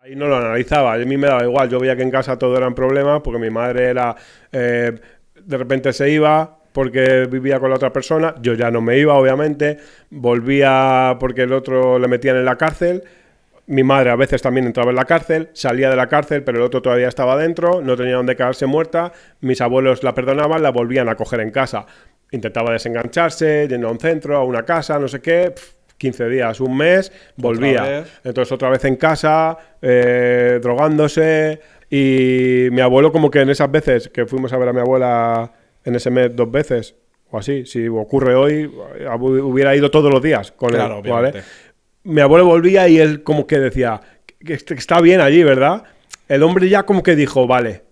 Ahí no lo analizaba, a mí me daba igual, yo veía que en casa todo eran problemas porque mi madre era, de repente se iba porque vivía con la otra persona, yo ya no me iba obviamente, volvía porque el otro le metían en la cárcel, mi madre a veces también entraba en la cárcel, salía de la cárcel pero el otro todavía estaba dentro, no tenía donde quedarse muerta, mis abuelos la perdonaban, la volvían a coger en casa, intentaba desengancharse, yendo a un centro, a una casa, no sé qué, 15 días, un mes, volvía. Entonces otra vez en casa, drogándose. Y mi abuelo como que en esas veces que fuimos a ver a mi abuela en ese mes 2 veces, o así, si ocurre hoy, hubiera ido todos los días con Claro, él, obviamente. ¿vale? Mi abuelo volvía y él como que decía, que está bien allí, ¿verdad? El hombre ya como que dijo, vale,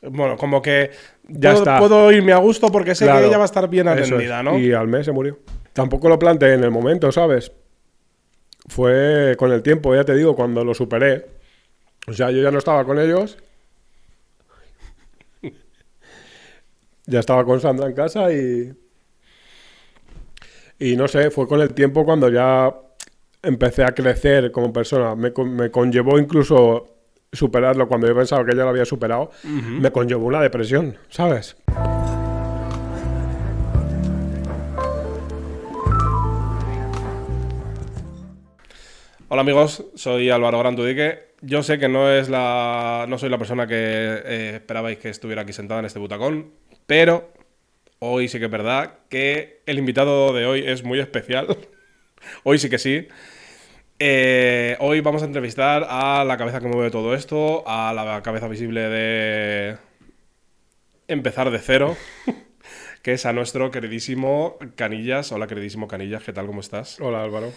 Bueno, como que ya está. puedo irme a gusto porque sé que Claro, ella va a estar bien eso atendida, es. ¿no? Y al mes se murió. Tampoco lo planteé en el momento, ¿sabes? Fue con el tiempo, ya te digo, cuando lo superé. O sea, yo ya no estaba con ellos. Ya estaba con Sandra en casa y no sé, fue con el tiempo cuando ya empecé a crecer como persona. Me conllevó incluso superarlo cuando yo pensaba que ya lo había superado. Me conllevó una depresión, ¿sabes? Hola amigos, soy Álvaro Grantudique. Yo sé que no soy la persona que esperabais que estuviera aquí sentada en este butacón, pero hoy sí que es verdad que el invitado de hoy es muy especial. Hoy sí que sí. Hoy vamos a entrevistar a la cabeza que mueve todo esto, a la cabeza visible de empezar de cero, que es a nuestro queridísimo Canillas. Hola queridísimo Canillas, ¿qué tal? ¿Cómo estás? Hola Álvaro.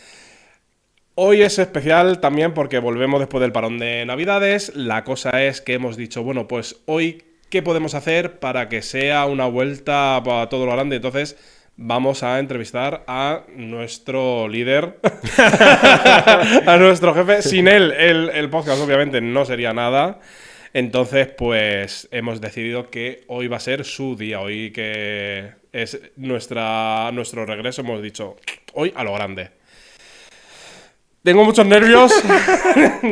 Hoy es especial también porque volvemos después del parón de Navidades. La cosa es que hemos dicho, bueno, pues hoy, ¿qué podemos hacer para que sea una vuelta para todo lo grande? Entonces, vamos a entrevistar a nuestro líder, a nuestro jefe. Sin él, el podcast obviamente no sería nada. Entonces, pues hemos decidido que hoy va a ser su día. Hoy que es nuestro regreso, hemos dicho, hoy a lo grande. Tengo muchos nervios,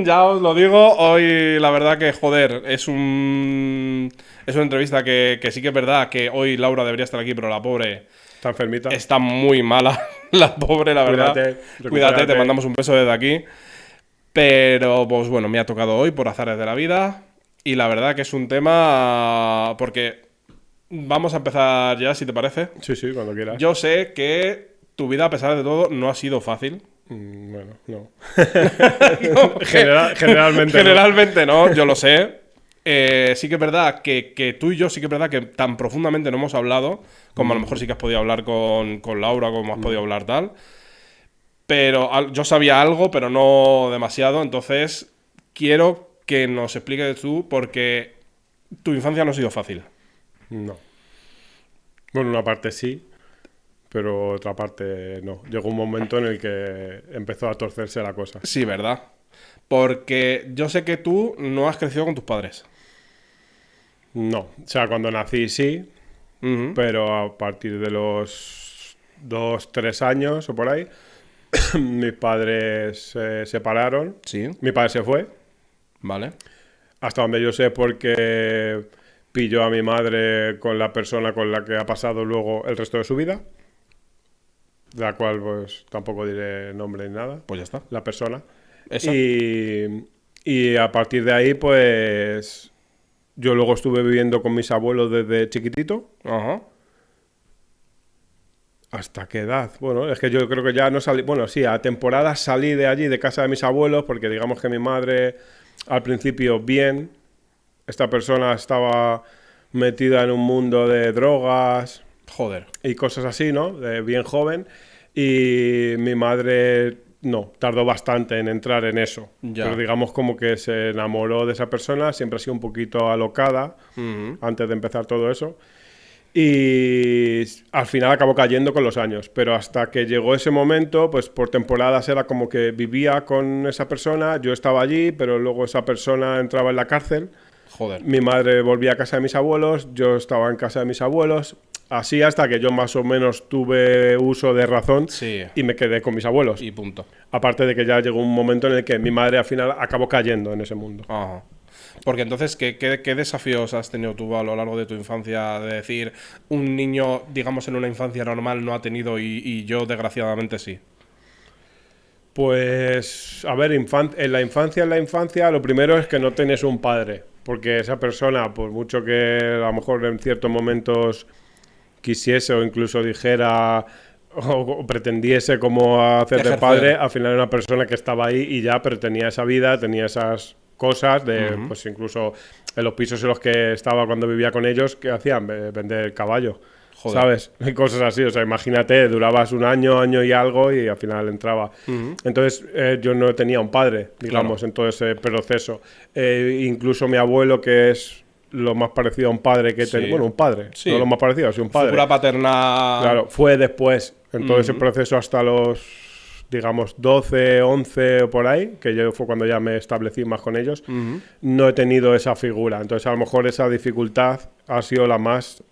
ya os lo digo. Hoy la verdad que, joder, es una entrevista que sí que es verdad que hoy Laura debería estar aquí, pero la pobre ¿Está enfermita? está muy mala. La pobre, la verdad. Cuídate, Cuídate, te recupérate. mandamos un beso desde aquí. Pero, pues bueno, me ha tocado hoy por azares de la vida. Y la verdad que es un tema porque vamos a empezar ya, si te parece. Sí, sí, cuando quieras. Yo sé que tu vida, a pesar de todo, no ha sido fácil. Bueno, no. No, Generalmente generalmente no, yo lo sé. Sí que es verdad que tú y yo sí que es verdad que tan profundamente no hemos hablado, como a lo mejor sí que has podido hablar con Laura, como has podido hablar tal. Pero yo sabía algo, pero no demasiado. Entonces, quiero que nos expliques tú, porque tu infancia no ha sido fácil. no. Bueno, una parte sí, pero otra parte no. Llegó un momento en el que empezó a torcerse la cosa. Sí, ¿verdad? Porque yo sé que tú no has crecido con tus padres. No. O sea, cuando nací sí, Ujú. pero a partir de los 2, 3 años o por ahí, mis padres se separaron. Sí, Mi padre se fue, vale. hasta donde yo sé, porque pilló a mi madre con la persona con la que ha pasado luego el resto de su vida, de la cual pues tampoco diré nombre ni nada, Pues ya está. la persona. Esa. Y a partir de ahí pues yo luego estuve viviendo con mis abuelos desde chiquitito. Ajá. ¿Hasta qué edad? Bueno, es que yo creo que ya no salí. Bueno, sí, a temporadas salí de allí, de casa de mis abuelos, porque digamos que mi madre, al principio, bien. Esta persona estaba metida en un mundo de drogas Joder. y cosas así, ¿no? De bien joven. Y mi madre, no, tardó bastante en entrar en eso. Ya. Pero digamos como que se enamoró de esa persona, siempre ha sido un poquito alocada Ujú. antes de empezar todo eso. Y al final acabó cayendo con los años, pero hasta que llegó ese momento, pues por temporadas era como que vivía con esa persona, yo estaba allí, pero luego esa persona entraba en la cárcel, Joder. mi madre volvía a casa de mis abuelos, yo estaba en casa de mis abuelos, así hasta que yo más o menos tuve uso de razón Sí. y me quedé con mis abuelos. Y punto. Aparte de que ya llegó un momento en el que mi madre al final acabó cayendo en ese mundo. Ajá. Porque entonces, ¿qué desafíos has tenido tú a lo largo de tu infancia? De decir, un niño, digamos, en una infancia normal no ha tenido y yo, desgraciadamente, sí. Pues, a ver, en la infancia, lo primero es que no tienes un padre. Porque esa persona, por mucho que a lo mejor en ciertos momentos quisiese o incluso dijera o pretendiese como hacer de Ejercer. padre, al final era una persona que estaba ahí y ya, pero tenía esa vida, tenía esas cosas de, pues incluso en los pisos en los que estaba cuando vivía con ellos, ¿qué hacían? Vender caballo. Joder. ¿Sabes? Cosas así, o sea, imagínate, durabas un año y algo y al final entraba. Entonces, yo no tenía un padre, digamos, Claro. en todo ese proceso. Incluso mi abuelo, que es lo más parecido a un padre que Sí. bueno, un padre, Sí. no lo más parecido, sí, un padre. Figura paterna. Claro, fue después, en todo ese proceso hasta los, digamos, 12, 11 o por ahí, que yo fue cuando ya me establecí más con ellos, no he tenido esa figura. Entonces, a lo mejor esa dificultad ha sido la más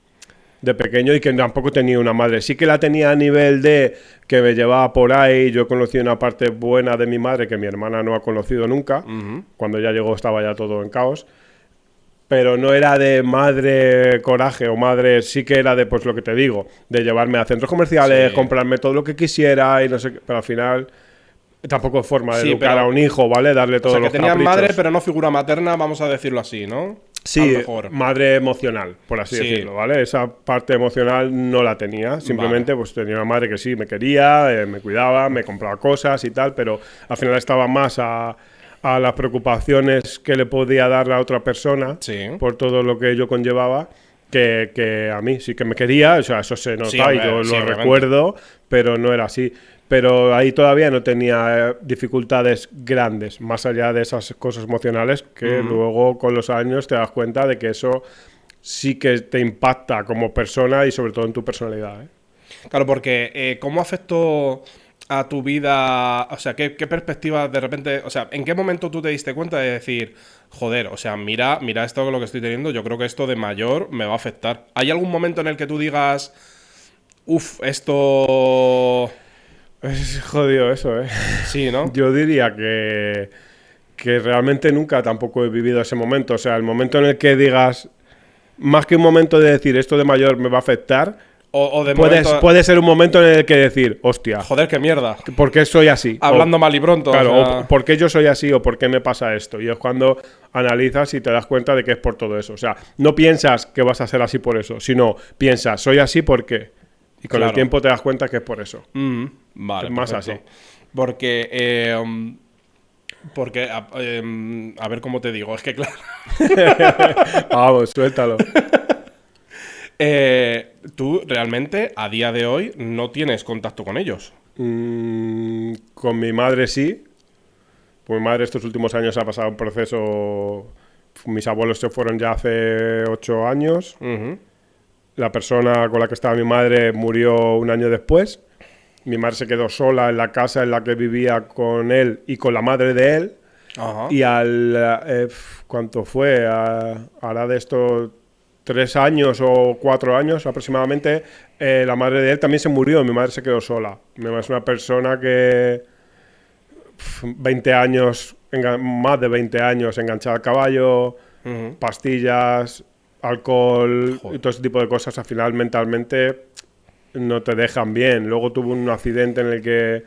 de pequeño y que tampoco tenía una madre. Sí que la tenía a nivel de que me llevaba por ahí. Yo conocí una parte buena de mi madre que mi hermana no ha conocido nunca. Cuando ya llegó estaba ya todo en caos. Pero no era de madre coraje o madre, sí que era de, pues lo que te digo, de llevarme a centros comerciales, Sí. comprarme todo lo que quisiera y no sé qué. Pero al final tampoco es forma de Sí, educar pero- a un hijo, ¿vale? Darle O todos sea, que los tenían caprichos. madre, pero no figura materna, vamos a decirlo así, ¿no? A Sí, lo mejor. madre emocional, por así Sí. decirlo, ¿vale? Esa parte emocional no la tenía. Simplemente, pues tenía una madre que sí me quería, me cuidaba, me compraba cosas y tal, pero al final estaba más a las preocupaciones que le podía dar la otra persona Sí. por todo lo que yo conllevaba. Que a mí sí que me quería, o sea, eso se nota Sí, y hombre, yo sí, lo obviamente. recuerdo, pero no era así. Pero ahí todavía no tenía dificultades grandes, más allá de esas cosas emocionales que luego con los años te das cuenta de que eso sí que te impacta como persona y sobre todo en tu personalidad, ¿eh? Claro, porque ¿cómo afectó a tu vida? O sea, ¿qué perspectiva de repente? O sea, ¿en qué momento tú te diste cuenta de decir, joder, o sea, mira esto lo que estoy teniendo, yo creo que esto de mayor me va a afectar? ¿Hay algún momento en el que tú digas, uff, esto... Es jodido eso, ¿eh? Sí, ¿no? Yo diría que realmente nunca tampoco he vivido ese momento. O sea, el momento en el que digas, más que un momento de decir esto de mayor me va a afectar, O de momento... puede ser un momento en el que decir, hostia, Joder, qué mierda. ¿por qué soy así? Hablando O- mal y pronto. Claro, o sea, o por qué yo soy así o por qué me pasa esto. Y es cuando analizas y te das cuenta de que es por todo eso. O sea, no piensas que vas a ser así por eso, sino piensas, soy así por qué. Y con Claro. el tiempo te das cuenta que es por eso. Vale, Es más perfecto. así. Porque, a ver cómo te digo, es que claro, Vamos, suéltalo. tú realmente a día de hoy no tienes contacto con ellos. Con mi madre sí. Pues mi madre estos últimos años ha pasado un proceso. Mis abuelos se fueron ya hace 8 años. Ujú. La persona con la que estaba mi madre murió un año después. Mi madre se quedó sola en la casa en la que vivía con él y con la madre de él. Ajá. Y ¿cuánto fue? Hará de esto 3 años o 4 años aproximadamente. La madre de él también se murió. Mi madre se quedó sola. Mi madre es una persona que 20 años, más de 20 años enganchada al caballo, Ujú. pastillas, alcohol Joder. y todo ese tipo de cosas. Al final mentalmente no te dejan bien. Luego tuvo un accidente en el que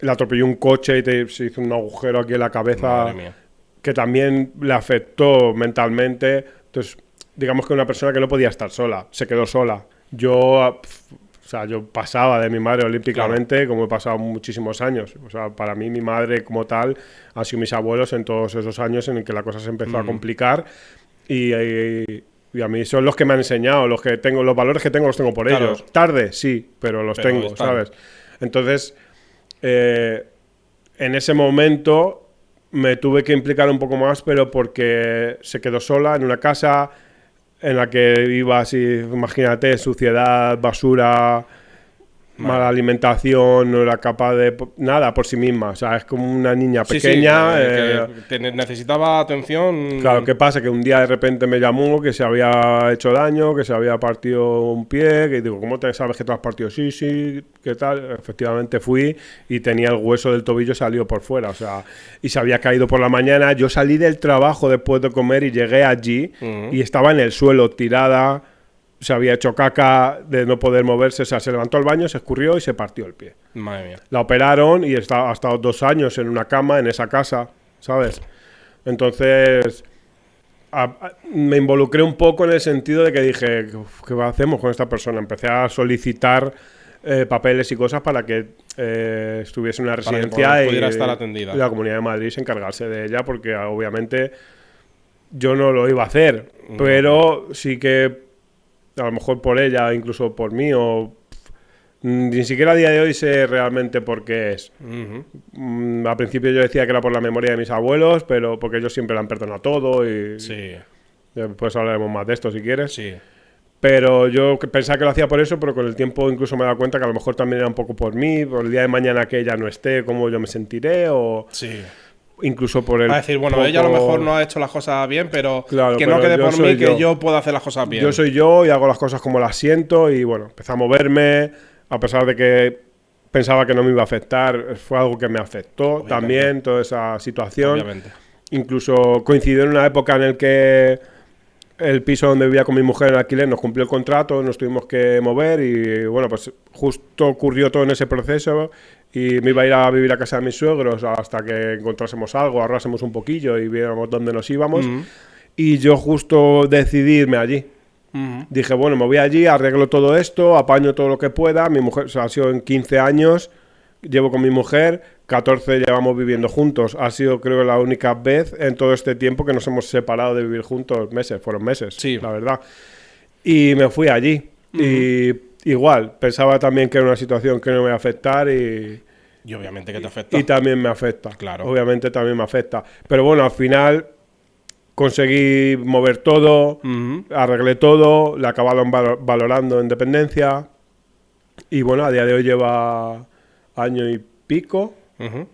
le atropelló un coche y se hizo un agujero aquí en la cabeza Madre mía. que también le afectó mentalmente. Entonces, digamos que una persona que no podía estar sola, se quedó sola. O sea, yo pasaba de mi madre olímpicamente, como he pasado muchísimos años. O sea, para mí mi madre como tal han sido mis abuelos en todos esos años en el que la cosa se empezó a complicar y a mí son los que me han enseñado, los que tengo, los valores que tengo los tengo por Claro. ellos. Tarde, sí, pero los Pero tengo, están. ¿sabes? Entonces, en ese momento me tuve que implicar un poco más, pero porque se quedó sola en una casa en la que iba así, imagínate, suciedad, basura, mala alimentación, no era capaz de nada por sí misma. O sea, es como una niña Sí, pequeña. que necesitaba atención. Claro, ¿qué pasa? Que un día de repente me llamó que se había hecho daño, que se había partido un pie, que digo, ¿cómo te sabes que te has partido? Sí, sí, ¿qué tal? Efectivamente fui y tenía el hueso del tobillo salido por fuera, o sea, y se había caído por la mañana. Yo salí del trabajo después de comer y llegué allí y estaba en el suelo tirada, se había hecho caca de no poder moverse, o sea, se levantó al baño, se escurrió y se partió el pie. Madre mía. La operaron y ha estado 2 años en una cama en esa casa, ¿sabes? Entonces, me involucré un poco en el sentido de que dije, ¿qué hacemos con esta persona? Empecé a solicitar papeles y cosas para que estuviese en una Para que residencia pudiera estar atendida. y la Comunidad de Madrid se encargarse de ella, porque obviamente yo no lo iba a hacer, pero sí que a lo mejor por ella, incluso por mí, o ni siquiera a día de hoy sé realmente por qué es. Al principio yo decía que era por la memoria de mis abuelos, pero porque ellos siempre le han perdonado todo y Sí, después hablaremos más de esto si quieres. sí. Pero yo pensaba que lo hacía por eso, pero con el tiempo incluso me he dado cuenta que a lo mejor también era un poco por mí, por el día de mañana que ella no esté, cómo yo me sentiré, o Sí. incluso por el... Va a decir, bueno, poco- ella a lo mejor no ha hecho las cosas bien, pero Claro, que pero no quede yo por soy mí, que yo. yo pueda hacer las cosas bien. Yo soy yo y hago las cosas como las siento y bueno, empecé a moverme, a pesar de que pensaba que no me iba a afectar, fue algo que me afectó Obviamente. también, toda esa situación. Obviamente. Incluso coincidió en una época en la que el piso donde vivía con mi mujer en alquiler nos cumplió el contrato, nos tuvimos que mover y bueno, pues justo ocurrió todo en ese proceso y me iba a ir a vivir a casa de mis suegros hasta que encontrásemos algo, ahorrásemos un poquillo y viéramos dónde nos íbamos. Y yo justo decidí irme allí. Dije, bueno, me voy allí, arreglo todo esto, apaño todo lo que pueda. Mi mujer, o sea, ha sido en 15 años, llevo con mi mujer, 14 llevamos viviendo juntos. Ha sido, creo, la única vez en todo este tiempo que nos hemos separado de vivir juntos meses. Fueron meses, Sí. la verdad. Y me fui allí. Y igual, pensaba también que era una situación que no me iba a afectar y obviamente que te afecta. también me afecta. Claro. Obviamente también me afecta. Pero bueno, al final conseguí mover todo, arreglé todo, le acabaron valorando en dependencia y bueno, a día de hoy lleva año y pico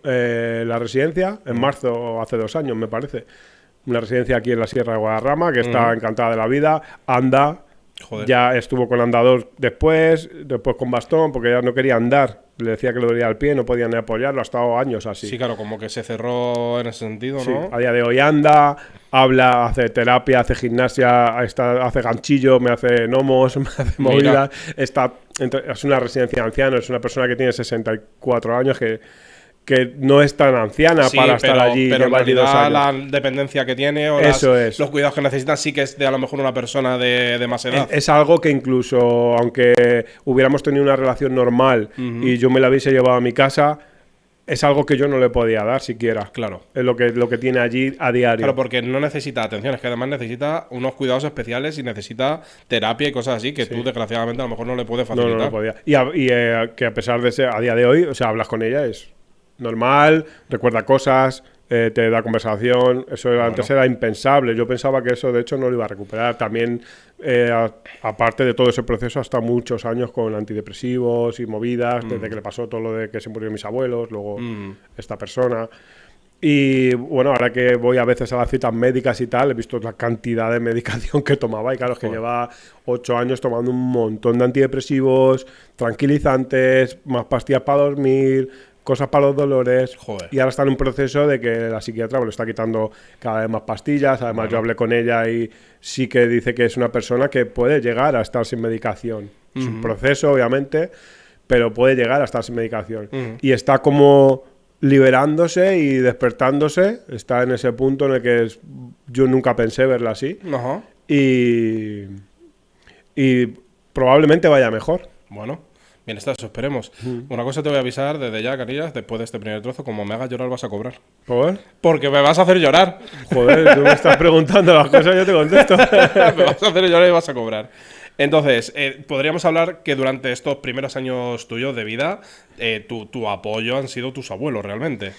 la residencia, en marzo hace 2 años me parece, una residencia aquí en la Sierra de Guadarrama que está encantada de la vida, anda, Joder. ya estuvo con andador después con bastón porque ya no quería andar, le decía que le dolía el pie, no podía ni apoyarlo, ha estado años así. Sí, claro, como que se cerró en ese sentido, Sí, ¿no? a día de hoy anda, habla, hace terapia, hace gimnasia, hace ganchillo, me hace gnomos, me hace Mira. movidas. Es una residencia de ancianos, es una persona que tiene 64 años que no es tan anciana Sí, para estar allí. pero en lleva allí 2 realidad años. la dependencia que tiene o Eso es. los cuidados que necesita sí que es de a lo mejor una persona de más edad. Es algo que incluso, aunque hubiéramos tenido una relación normal y yo me la hubiese llevado a mi casa, es algo que yo no le podía dar siquiera. Claro. Es lo que tiene allí a diario. Claro, porque no necesita atención, es que además necesita unos cuidados especiales y necesita terapia y cosas así que tú desgraciadamente a lo mejor no le puedes facilitar. No podía. Que a pesar de ser, a día de hoy, o sea, hablas con ella, es normal, recuerda cosas, te da conversación. Eso antes era impensable. Yo pensaba que eso, de hecho, no lo iba a recuperar. También, aparte de todo ese proceso, hasta muchos años con antidepresivos y movidas, desde que le pasó todo lo de que se murieron mis abuelos, luego esta persona. Y bueno, ahora que voy a veces a las citas médicas y tal, he visto la cantidad de medicación que tomaba y claro, es que lleva 8 años tomando un montón de antidepresivos, tranquilizantes, más pastillas para dormir, cosas para los dolores. Joder. Y ahora está en un proceso de que la psiquiatra le está quitando cada vez más pastillas. Además, yo hablé con ella y sí que dice que es una persona que puede llegar a estar sin medicación. Es un proceso, obviamente, pero puede llegar a estar sin medicación. Y está como liberándose y despertándose. Está en ese punto en el que yo nunca pensé verla así. Ajá. Y probablemente vaya mejor. Bueno, bien está, eso esperemos. Una cosa te voy a avisar desde ya, Canillas, después de este primer trozo, como me hagas llorar vas a cobrar. ¿Joder? Porque me vas a hacer llorar. Joder, tú me estás preguntando las cosas, yo te contesto. Me vas a hacer llorar y vas a cobrar. Entonces, podríamos hablar que durante estos primeros años tuyos de vida, tu apoyo han sido tus abuelos, realmente.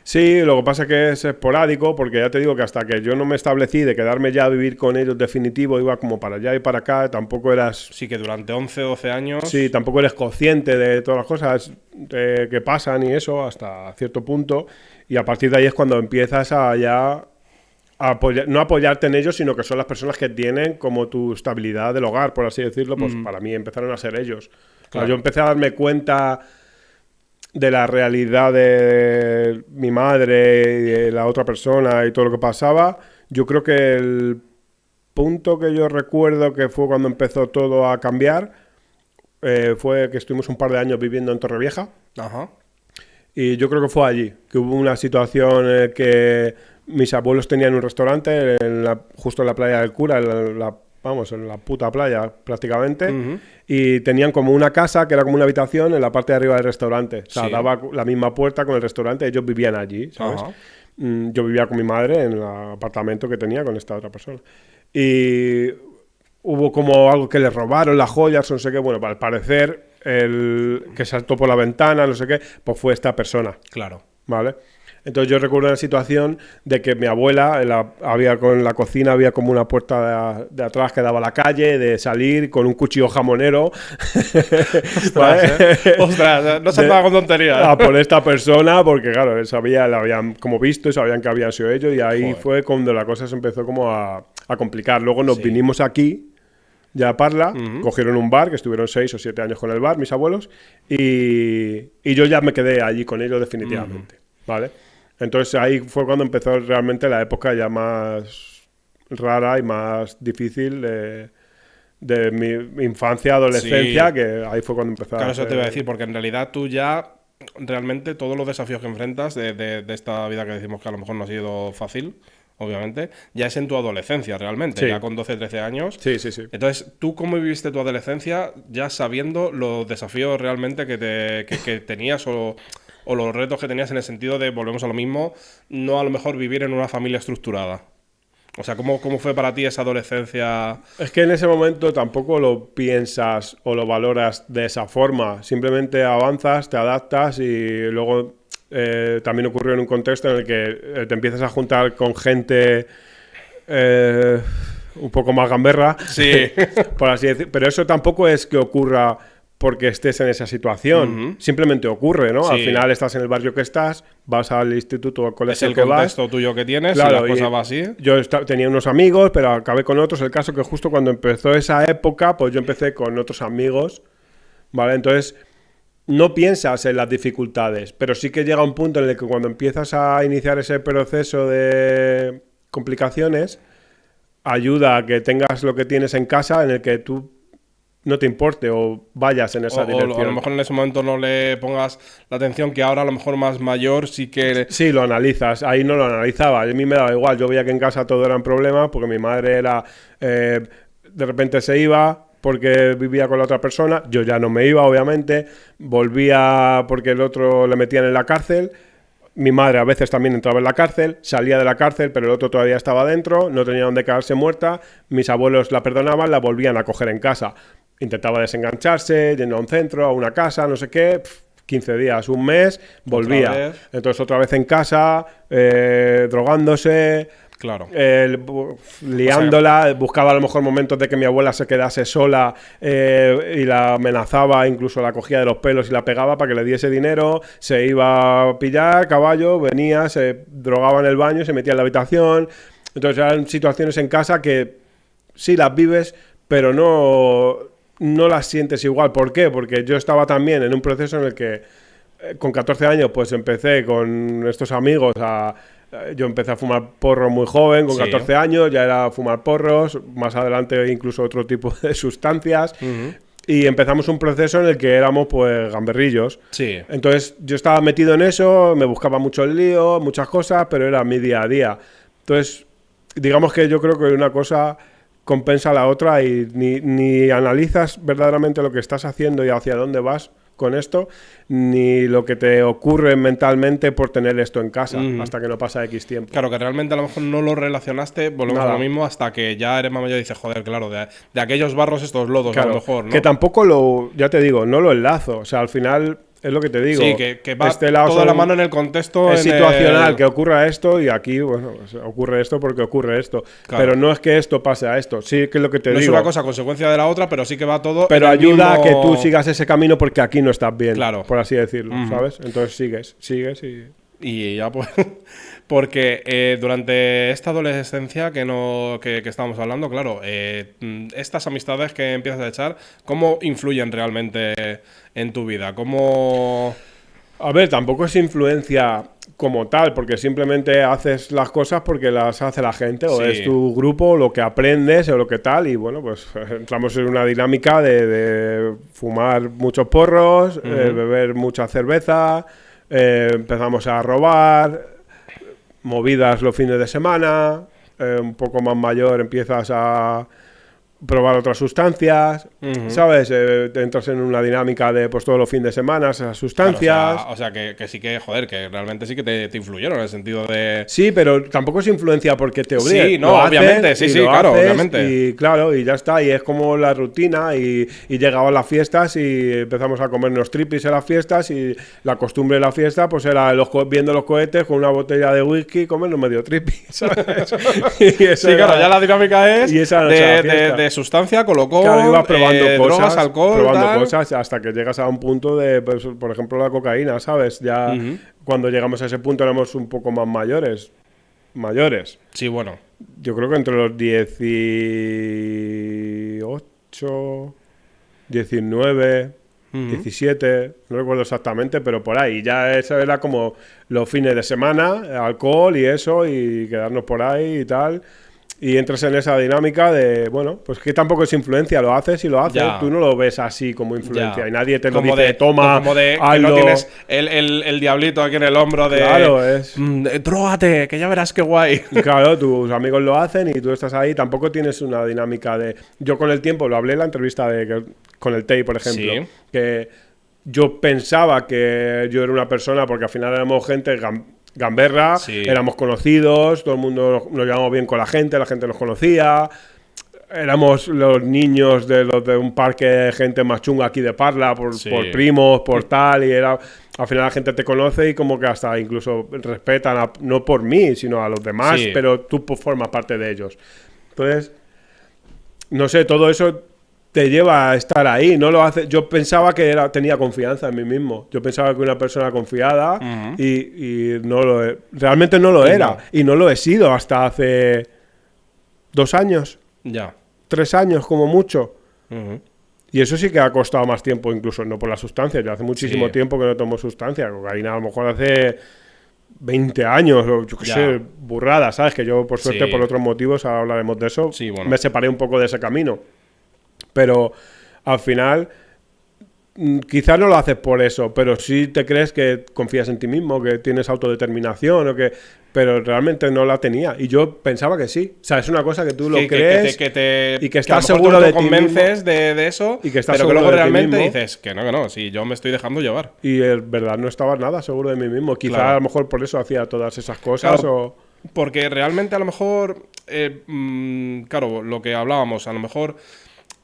Sí, lo que pasa es que es esporádico, porque ya te digo que hasta que yo no me establecí de quedarme ya a vivir con ellos definitivo, iba como para allá y para acá, tampoco eras... Sí, que durante 11, 12 años... Sí, tampoco eres consciente de todas las cosas que pasan y eso hasta cierto punto, y a partir de ahí es cuando empiezas a ya... no apoyarte en ellos, sino que son las personas que tienen como tu estabilidad del hogar, por así decirlo, pues para mí empezaron a ser ellos. Claro. Yo empecé a darme cuenta de la realidad de mi madre y de la otra persona y todo lo que pasaba. Yo creo que el punto que yo recuerdo que fue cuando empezó todo a cambiar fue que estuvimos un par de años viviendo en Torrevieja. Ajá. Y yo creo que fue allí, que hubo una situación en que mis abuelos tenían un restaurante justo en la playa del Cura, en la puta playa prácticamente, y tenían como una casa que era como una habitación en la parte de arriba del restaurante. O sea, Sí. daba la misma puerta con el restaurante, ellos vivían allí, ¿sabes? Ajá. Yo vivía con mi madre en el apartamento que tenía con esta otra persona. Y hubo como algo que le robaron, las joyas, no sé qué. Bueno, al parecer, el que saltó por la ventana, no sé qué, pues fue esta persona, Claro. ¿vale? Entonces yo recuerdo una situación de que mi abuela, con la cocina había como una puerta de atrás que daba a la calle, de salir con un cuchillo jamonero. ¿Vale? Ostras, no se andaba con tonterías. A por esta persona, porque claro, la habían como visto y sabían que habían sido ellos, y ahí Joder. fue cuando la cosa se empezó como a complicar. Luego nos Sí. vinimos aquí, ya a Parla, cogieron un bar, que estuvieron 6 o 7 años con el bar, mis abuelos, y yo ya me quedé allí con ellos definitivamente, ¿vale? Entonces ahí fue cuando empezó realmente la época ya más rara y más difícil de mi infancia, adolescencia, Sí. que ahí fue cuando empezó Claro, a eso te iba a decir, porque en realidad tú ya realmente todos los desafíos que enfrentas de esta vida que decimos que a lo mejor no ha sido fácil, obviamente, ya es en tu adolescencia realmente, Sí. ya con 12, 13 años. Sí, sí, sí. Entonces, ¿tú cómo viviste tu adolescencia ya sabiendo los desafíos realmente que tenías o los retos que tenías en el sentido de, volvemos a lo mismo, no a lo mejor vivir en una familia estructurada? O sea, ¿cómo fue para ti esa adolescencia? Es que en ese momento tampoco lo piensas o lo valoras de esa forma. Simplemente avanzas, te adaptas y luego también ocurrió en un contexto en el que te empiezas a juntar con gente un poco más gamberra, Sí. por así decir. Pero eso tampoco es que ocurra porque estés en esa situación. Simplemente ocurre, ¿no? Sí. Al final estás en el barrio que estás, vas al instituto o al Es colegio el que vas. contexto tuyo que tienes y Claro, la cosa va así. yo tenía unos amigos, pero acabé con otros. El caso que justo cuando empezó esa época, pues yo empecé con otros amigos, ¿vale? Entonces, no piensas en las dificultades, pero sí que llega un punto en el que cuando empiezas a iniciar ese proceso de complicaciones, ayuda a que tengas lo que tienes en casa en el que tú no te importe o vayas en esa O dirección. a lo mejor en ese momento no le pongas la atención que ahora a lo mejor más mayor sí que... Sí, lo analizas. Ahí no lo analizaba. A mí me daba igual. Yo veía que en casa todo eran problemas porque mi madre era... de repente se iba porque vivía con la otra persona. Yo ya no me iba, obviamente. Volvía porque el otro le metían en la cárcel. Mi madre a veces también entraba en la cárcel, salía de la cárcel, pero el otro todavía estaba dentro, no tenía dónde quedarse muerta. Mis abuelos la perdonaban, la volvían a coger en casa. Intentaba desengancharse, yendo a un centro, a una casa, no sé qué. 15 días, un mes, volvía. Otra vez. Entonces otra vez en casa, drogándose, Claro. liándola, buscaba a lo mejor momentos de que mi abuela se quedase sola y la amenazaba, incluso la cogía de los pelos y la pegaba para que le diese dinero, se iba a pillar caballo, venía, se drogaba en el baño, se metía en la habitación. Entonces eran situaciones en casa que sí las vives, pero no las sientes igual. ¿Por qué? Porque yo estaba también en un proceso en el que con 14 años pues empecé con estos amigos yo empecé a fumar porros muy joven, con Sí. 14 años, ya era fumar porros, más adelante incluso otro tipo de sustancias, y empezamos un proceso en el que éramos pues gamberrillos. Sí. Entonces yo estaba metido en eso, me buscaba mucho el lío, muchas cosas, pero era mi día a día. Entonces, digamos que yo creo que una cosa compensa a la otra y ni analizas verdaderamente lo que estás haciendo y hacia dónde vas con esto, ni lo que te ocurre mentalmente por tener esto en casa, hasta que no pasa X tiempo. Claro, que realmente a lo mejor no lo relacionaste, volvemos Nada. a lo mismo, hasta que ya eres más mayor y dices, joder, claro, de aquellos barros estos lodos Claro, a lo mejor, ¿no? que tampoco ya te digo, no lo enlazo. O sea, al final Es lo que te digo. Sí, que va Este lado toda la son- mano en el contexto. Es en situacional el- que ocurra esto y aquí, bueno, pues ocurre esto porque ocurre esto. Claro. Pero no es que esto pase a esto. Sí que es lo que te No es digo. una cosa consecuencia de la otra, pero sí que va todo. Pero en el ayuda a mismo- que tú sigas ese camino porque aquí no estás bien, Claro. por así decirlo, ¿sabes? Entonces sigues y... Y ya pues. Porque durante esta adolescencia que estábamos hablando, claro, estas amistades que empiezas a echar, ¿cómo influyen realmente en tu vida? ¿Cómo...? A ver, tampoco es influencia como tal, porque simplemente haces las cosas porque las hace la gente, o Sí. es tu grupo, lo que aprendes o lo que tal, y bueno, pues entramos en una dinámica de fumar muchos porros, beber mucha cerveza, empezamos a robar, movidas los fines de semana, un poco más mayor empiezas a probar otras sustancias, ¿sabes? Te entras en una dinámica de pues todos los fines de semana esas sustancias. Claro, o sea, que sí que, joder, que realmente sí que te influyeron en el sentido de... Sí, pero tampoco es influencia porque te obliga. Sí, no, obviamente, sí, sí, claro, obviamente. Y claro, y ya está, y es como la rutina, y llegaban las fiestas y empezamos a comernos tripis en las fiestas, y la costumbre de la fiesta pues era viendo los cohetes con una botella de whisky, comernos medio tripi, ¿sabes? Y eso Sí, claro, era- ya la dinámica es Y esa noche a la fiesta. de sustancia, colocó, Claro, ibas probando cosas, drogas, alcohol, probando tal. cosas hasta que llegas a un punto de, pues, por ejemplo, la cocaína, ¿sabes? Ya cuando llegamos a ese punto éramos un poco más mayores. Sí, bueno. Yo creo que entre los 18, 19, 17, no recuerdo exactamente, pero por ahí. Ya eso era como los fines de semana, alcohol y eso, y quedarnos por ahí y tal. Y entras en esa dinámica de, bueno, pues que tampoco es influencia, lo haces y lo haces. Ya. Tú no lo ves así como influencia Ya. y nadie te lo Como dice, toma, como de que hazlo. no tienes el diablito aquí en el hombro de... Claro, es... Drógate, que ya verás qué guay. Claro, tus amigos lo hacen y tú estás ahí. Tampoco tienes una dinámica de... Yo con el tiempo, lo hablé en la entrevista con el Tei, por ejemplo, Sí. que yo pensaba que yo era una persona, porque al final éramos gente gamberra, Sí. éramos conocidos, todo el mundo nos llevábamos bien con la gente nos conocía. Éramos los niños de los de un parque de gente más chunga aquí de Parla, por primos, por tal, y era... Al final la gente te conoce y como que hasta incluso respetan, no por mí, sino a los demás, Sí. pero tú pues, formas parte de ellos. Entonces, no sé, todo eso te lleva a estar ahí, no lo hace. Yo pensaba que tenía confianza en mí mismo. Yo pensaba que una persona confiada y no lo realmente no lo era. no. Y no lo he sido hasta hace 2 años, Ya. 3 años como mucho. Ujú. Y eso sí que ha costado más tiempo, incluso no por la sustancia. Yo hace muchísimo Sí. tiempo que no tomo sustancia. Cocaína a lo mejor hace 20 años, o yo qué Ya. sé, burrada, ¿sabes? Que yo, por suerte, Sí. por otros motivos, ahora hablaremos de eso, Sí, bueno. me separé un poco de ese camino. Pero al final, quizás no lo haces por eso, pero sí te crees que confías en ti mismo, que tienes autodeterminación, pero realmente no la tenía. Y yo pensaba que sí. O sea, es una cosa que tú lo crees y que estás a lo mejor seguro te de ti mismo. convences de eso, Y que estás pero que seguro luego de ti realmente mismo. dices que no, si yo me estoy dejando llevar. Y en verdad no estaba nada seguro de mí mismo. Quizá Claro. a lo mejor por eso hacía todas esas cosas Claro. o... Porque realmente a lo mejor, claro, lo que hablábamos, a lo mejor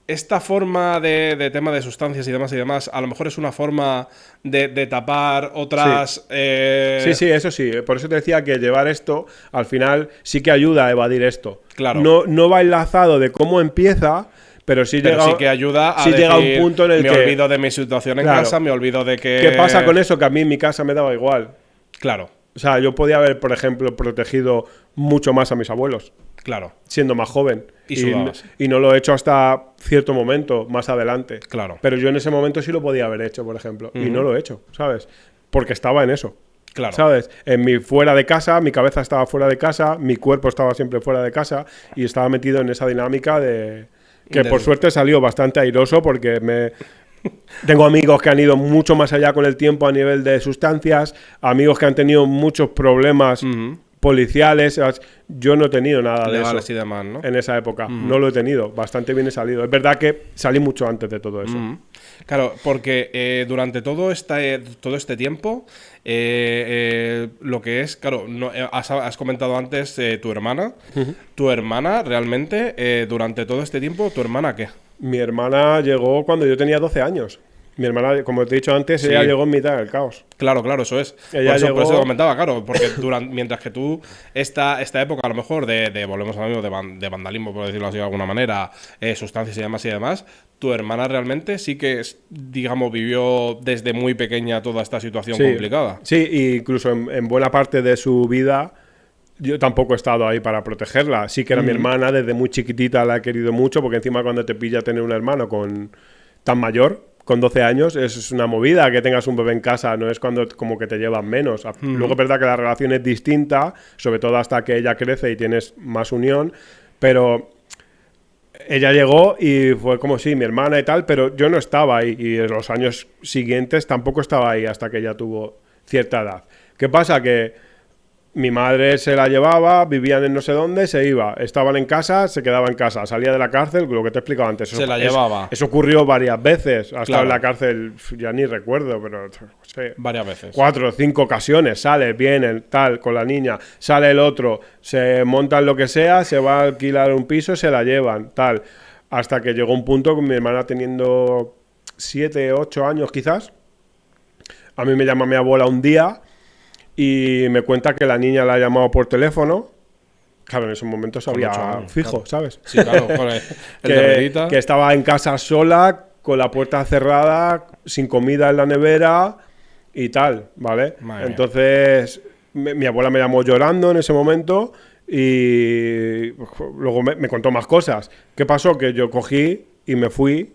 esta forma de tema de sustancias y demás, a lo mejor es una forma de tapar otras... Sí, eso sí. Por eso te decía que llevar esto, al final, sí que ayuda a evadir esto. Claro. No va enlazado de cómo empieza, pero sí Pero llega, sí que ayuda a sí llega decir, un punto en el me que... olvido de mi situación en Claro. casa, me olvido de que... ¿Qué pasa con eso? Que a mí en mi casa me daba igual. Claro, O sea, yo podía haber, por ejemplo, protegido mucho más a mis abuelos, claro, siendo más joven. Y sudabas. Y no lo he hecho hasta cierto momento, más adelante. claro. Pero yo en ese momento sí lo podía haber hecho, por ejemplo. Y no lo he hecho, ¿sabes? Porque estaba en eso. Claro. ¿Sabes? Fuera de casa, mi cabeza estaba fuera de casa, mi cuerpo estaba siempre fuera de casa y estaba metido en esa dinámica de... Que por suerte salió bastante airoso porque tengo amigos que han ido mucho más allá con el tiempo a nivel de sustancias, amigos que han tenido muchos problemas policiales. Yo no he tenido nada de Legales eso y demás, ¿no? en esa época. No lo he tenido. Bastante bien he salido. Es verdad que salí mucho antes de todo eso. Claro, porque durante todo este tiempo, lo que es, claro, has comentado antes tu hermana. Tu hermana, realmente, durante todo este tiempo, ¿tu hermana qué? Mi hermana llegó cuando yo tenía 12 años. Mi hermana, como te he dicho antes, Sí. ella llegó en mitad del caos. Claro, eso es. Ella Por eso llegó- comentaba, claro, porque mientras que tú, esta época a lo mejor volvemos a lo mismo, de vandalismo, por decirlo así de alguna manera, sustancias y demás, tu hermana realmente sí que, digamos, vivió desde muy pequeña toda esta situación complicada. Sí, y incluso en buena parte de su vida yo tampoco he estado ahí para protegerla. Sí que era mi hermana, desde muy chiquitita la he querido mucho, porque encima cuando te pilla tener un hermano tan mayor, con 12 años, es una movida que tengas un bebé en casa, no es cuando como que te llevan menos. Luego es verdad que la relación es distinta, sobre todo hasta que ella crece y tienes más unión, pero ella llegó y fue como sí, mi hermana y tal, pero yo no estaba ahí y en los años siguientes tampoco estaba ahí hasta que ella tuvo cierta edad. ¿Qué pasa? Que mi madre se la llevaba, vivían en no sé dónde, se iba, estaban en casa, se quedaba en casa, salía de la cárcel, lo que te he explicado antes. Se la llevaba. Eso ocurrió varias veces, ha estado Claro. en la cárcel, ya ni recuerdo, pero no sé, Varias veces. 4 o 5 ocasiones, sale, vienen, tal, con la niña, sale el otro, se montan lo que sea, se va a alquilar un piso, se la llevan, tal. Hasta que llegó un punto con mi hermana teniendo 7, 8 años quizás. A mí me llama mi abuela un día y me cuenta que la niña la ha llamado por teléfono. Claro, en esos momentos Con había 8 años, fijo, claro. ¿sabes? Sí, claro, con el de ruedita. Que estaba en casa sola, con la puerta cerrada, sin comida en la nevera y tal, ¿vale? Madre mía. Entonces, mi abuela me llamó llorando en ese momento y luego me contó más cosas. ¿Qué pasó? Que yo cogí y me fui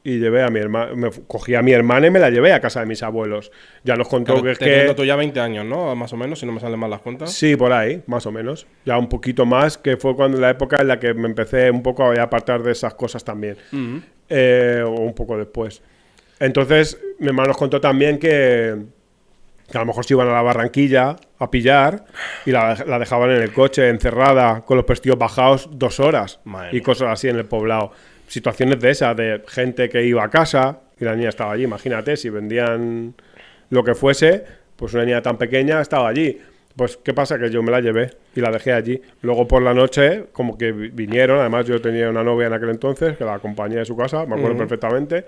y llevé a mi hermana, cogí a mi hermana y me la llevé a casa de mis abuelos. Ya nos contó Claro, que es teniendo que... tú ya 20 años, ¿no? Más o menos, si no me salen mal las cuentas. Sí, por ahí, más o menos. Ya un poquito más, que fue cuando la época en la que me empecé un poco a apartar de esas cosas también. O un poco después. Entonces, mi hermano nos contó también que a lo mejor se iban a la Barranquilla a pillar y la dejaban en el coche, encerrada, con los pestillos bajados 2 horas. Madre Y mía. cosas así en el poblado. Situaciones de esas, de gente que iba a casa y la niña estaba allí. Imagínate, si vendían lo que fuese, pues una niña tan pequeña estaba allí. Pues, ¿qué pasa? Que yo me la llevé y la dejé allí. Luego por la noche, como que vinieron, además yo tenía una novia en aquel entonces, que la acompañé de su casa, me acuerdo perfectamente.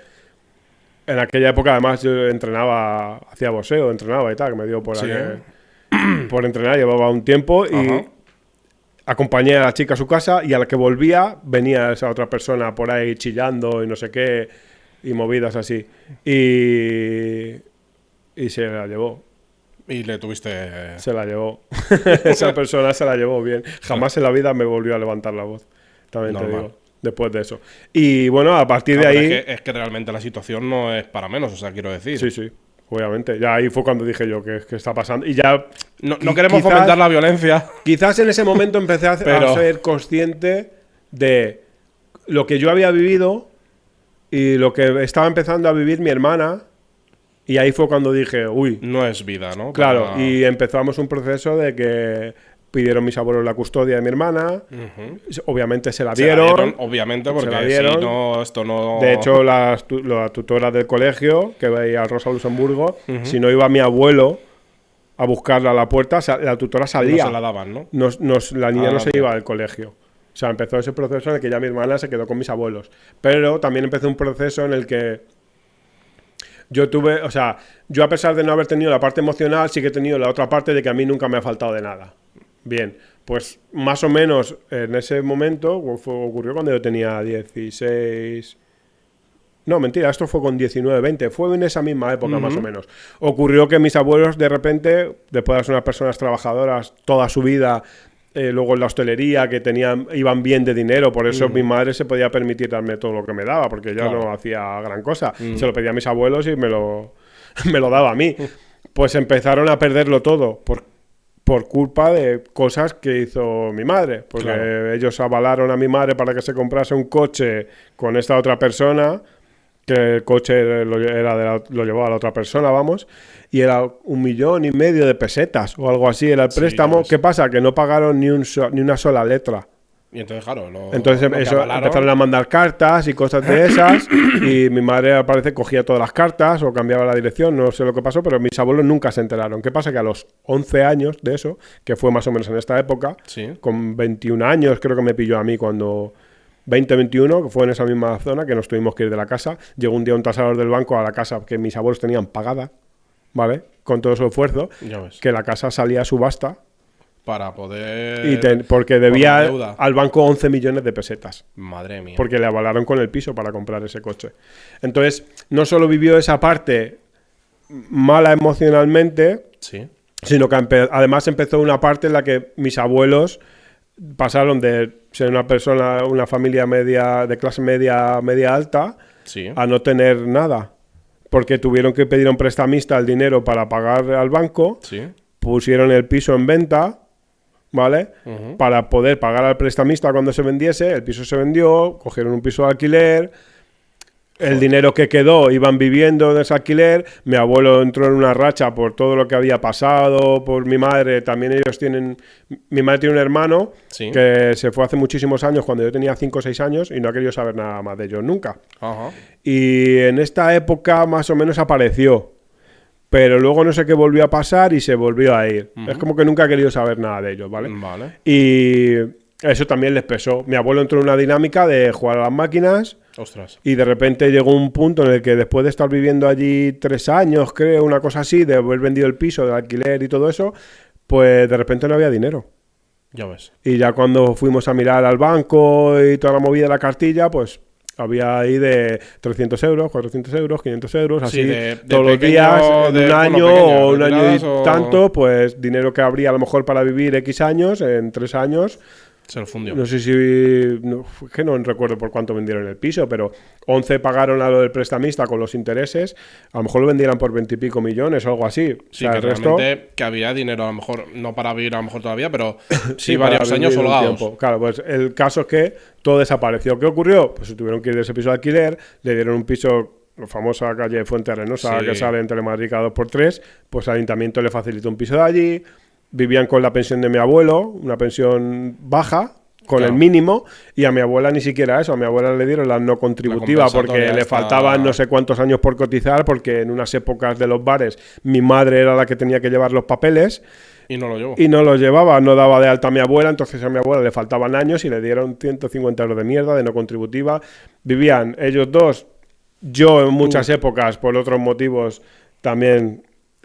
En aquella época, además, yo entrenaba, hacía boxeo, entrenaba y tal, que me dio por, Sí, por entrenar, llevaba un tiempo y Ajá. acompañé a la chica a su casa y a la que volvía venía esa otra persona por ahí chillando y no sé qué y movidas así. Y se la llevó. Y le tuviste... Se la llevó. Esa persona se la llevó bien. Jamás en la vida me volvió a levantar la voz. También te Normal. digo. Después de eso. Y bueno, a partir de Claro, ahí... pero es que realmente la situación no es para menos, o sea, quiero decir. Sí, sí. Obviamente. Ya ahí fue cuando dije yo que está pasando. Y ya... No queremos quizás- fomentar la violencia. Quizás en ese momento empecé a Pero- ser consciente de lo que yo había vivido y lo que estaba empezando a vivir mi hermana. Y ahí fue cuando dije, uy, No es vida, ¿no? claro. Para- Y empezamos un proceso de que pidieron mis abuelos la custodia de mi hermana. Obviamente se la Se la dieron. obviamente, Se porque la dieron. si no, esto no... De hecho, la tutora del colegio, que veía a Rosa Luxemburgo, si no iba mi abuelo a buscarla a la puerta, la tutora no salía. se la daban, ¿no? La niña Ah, no se ok. iba del colegio. O sea, empezó ese proceso en el que ya mi hermana se quedó con mis abuelos. Pero también empezó un proceso en el que yo tuve, o sea, yo a pesar de no haber tenido la parte emocional, sí que he tenido la otra parte de que a mí nunca me ha faltado de nada. Bien, pues más o menos en ese momento, ocurrió cuando yo tenía 16... No, mentira, esto fue con 19, 20. Fue en esa misma época, más o menos. Ocurrió que mis abuelos, de repente, después de ser unas personas trabajadoras toda su vida, luego en la hostelería, que iban bien de dinero, por eso mi madre se podía permitir darme todo lo que me daba, porque ya Claro. no hacía gran cosa. Se lo pedía a mis abuelos y me lo daba a mí. Pues empezaron a perderlo todo por culpa de cosas que hizo mi madre. Porque Claro. ellos avalaron a mi madre para que se comprase un coche con esta otra persona, que el coche lo llevaba a la otra persona, vamos, y era 1,5 millones de pesetas o algo así, era el Sí, préstamo. ya ves. ¿Qué pasa? Que no pagaron ni una sola letra. Y entonces, claro, Entonces lo que eso, avalaron- empezaron a mandar cartas y cosas de esas, y mi madre al parecer cogía todas las cartas o cambiaba la dirección, no sé lo que pasó, pero mis abuelos nunca se enteraron. ¿Qué pasa? Que a los 11 años de eso, que fue más o menos en esta época, Sí. con 21 años creo que me pilló a mí cuando 2021, que fue en esa misma zona, que nos tuvimos que ir de la casa. Llegó un día un tasador del banco a la casa que mis abuelos tenían pagada, ¿vale? Con todo su esfuerzo, Ya ves. que la casa salía a subasta Para poder... porque por la debía deuda. al banco 11 millones de pesetas. Madre mía. Porque le avalaron con el piso para comprar ese coche. Entonces, no solo vivió esa parte mala emocionalmente, Sí. sino que además empezó una parte en la que mis abuelos pasaron de ser una familia media, de clase media, media alta, Sí. a no tener nada. Porque tuvieron que pedir a un prestamista el dinero para pagar al banco, Sí. pusieron el piso en venta, ¿vale? Ujú. Para poder pagar al prestamista cuando se vendiese, el piso se vendió, cogieron un piso de alquiler, el dinero que quedó iban viviendo de ese alquiler, mi abuelo entró en una racha por todo lo que había pasado, por mi madre, también ellos tienen, mi madre tiene un hermano Sí. que se fue hace muchísimos años, cuando yo tenía 5 o 6 años, y no ha querido saber nada más de ellos nunca. Ajá. Y en esta época más o menos apareció. Pero luego no sé qué volvió a pasar y se volvió a ir. Es como que nunca ha querido saber nada de ellos, ¿vale? Vale. Y eso también les pesó. Mi abuelo entró en una dinámica de jugar a las máquinas Ostras. y de repente llegó un punto en el que después de estar viviendo allí 3 años, creo, una cosa así, de haber vendido el piso, de alquiler y todo eso, pues de repente no había dinero. Ya ves. Y ya cuando fuimos a mirar al banco y toda la movida de la cartilla, pues había ahí de 300 euros, 400 euros, 500 euros, así Sí, de todos los pequeño, días, en de, un bueno, año pequeñas o un año y retiradas o- tanto, pues dinero que habría a lo mejor para vivir X años, en 3 años. Se lo fundió. No sé si, no, es que no recuerdo por cuánto vendieron el piso, pero 11 pagaron a lo del prestamista con los intereses, a lo mejor lo vendieran por 20 y pico millones o algo así. Sí, o sea, que el resto... realmente que había dinero, a lo mejor, no para vivir a lo mejor todavía, pero sí, para varios años vivir un holgados. tiempo. Claro, pues el caso es que todo desapareció. ¿Qué ocurrió? Pues se tuvieron que ir de ese piso de alquiler, le dieron un piso, la famosa calle Fuente Arenosa, Sí. que sale en Telemadrid cada 2x3, pues el ayuntamiento le facilitó un piso de allí, vivían con la pensión de mi abuelo, una pensión baja, con Claro. el mínimo, y a mi abuela ni siquiera eso, a mi abuela le dieron la no contributiva La porque compensatoria le esta- faltaban no sé cuántos años por cotizar, porque en unas épocas de los bares mi madre era la que tenía que llevar los papeles Y no lo llevo. y no los llevaba, no daba de alta a mi abuela, entonces a mi abuela le faltaban años y le dieron 150 euros de mierda, de no contributiva. Vivían ellos dos, yo en muchas épocas, por otros motivos, también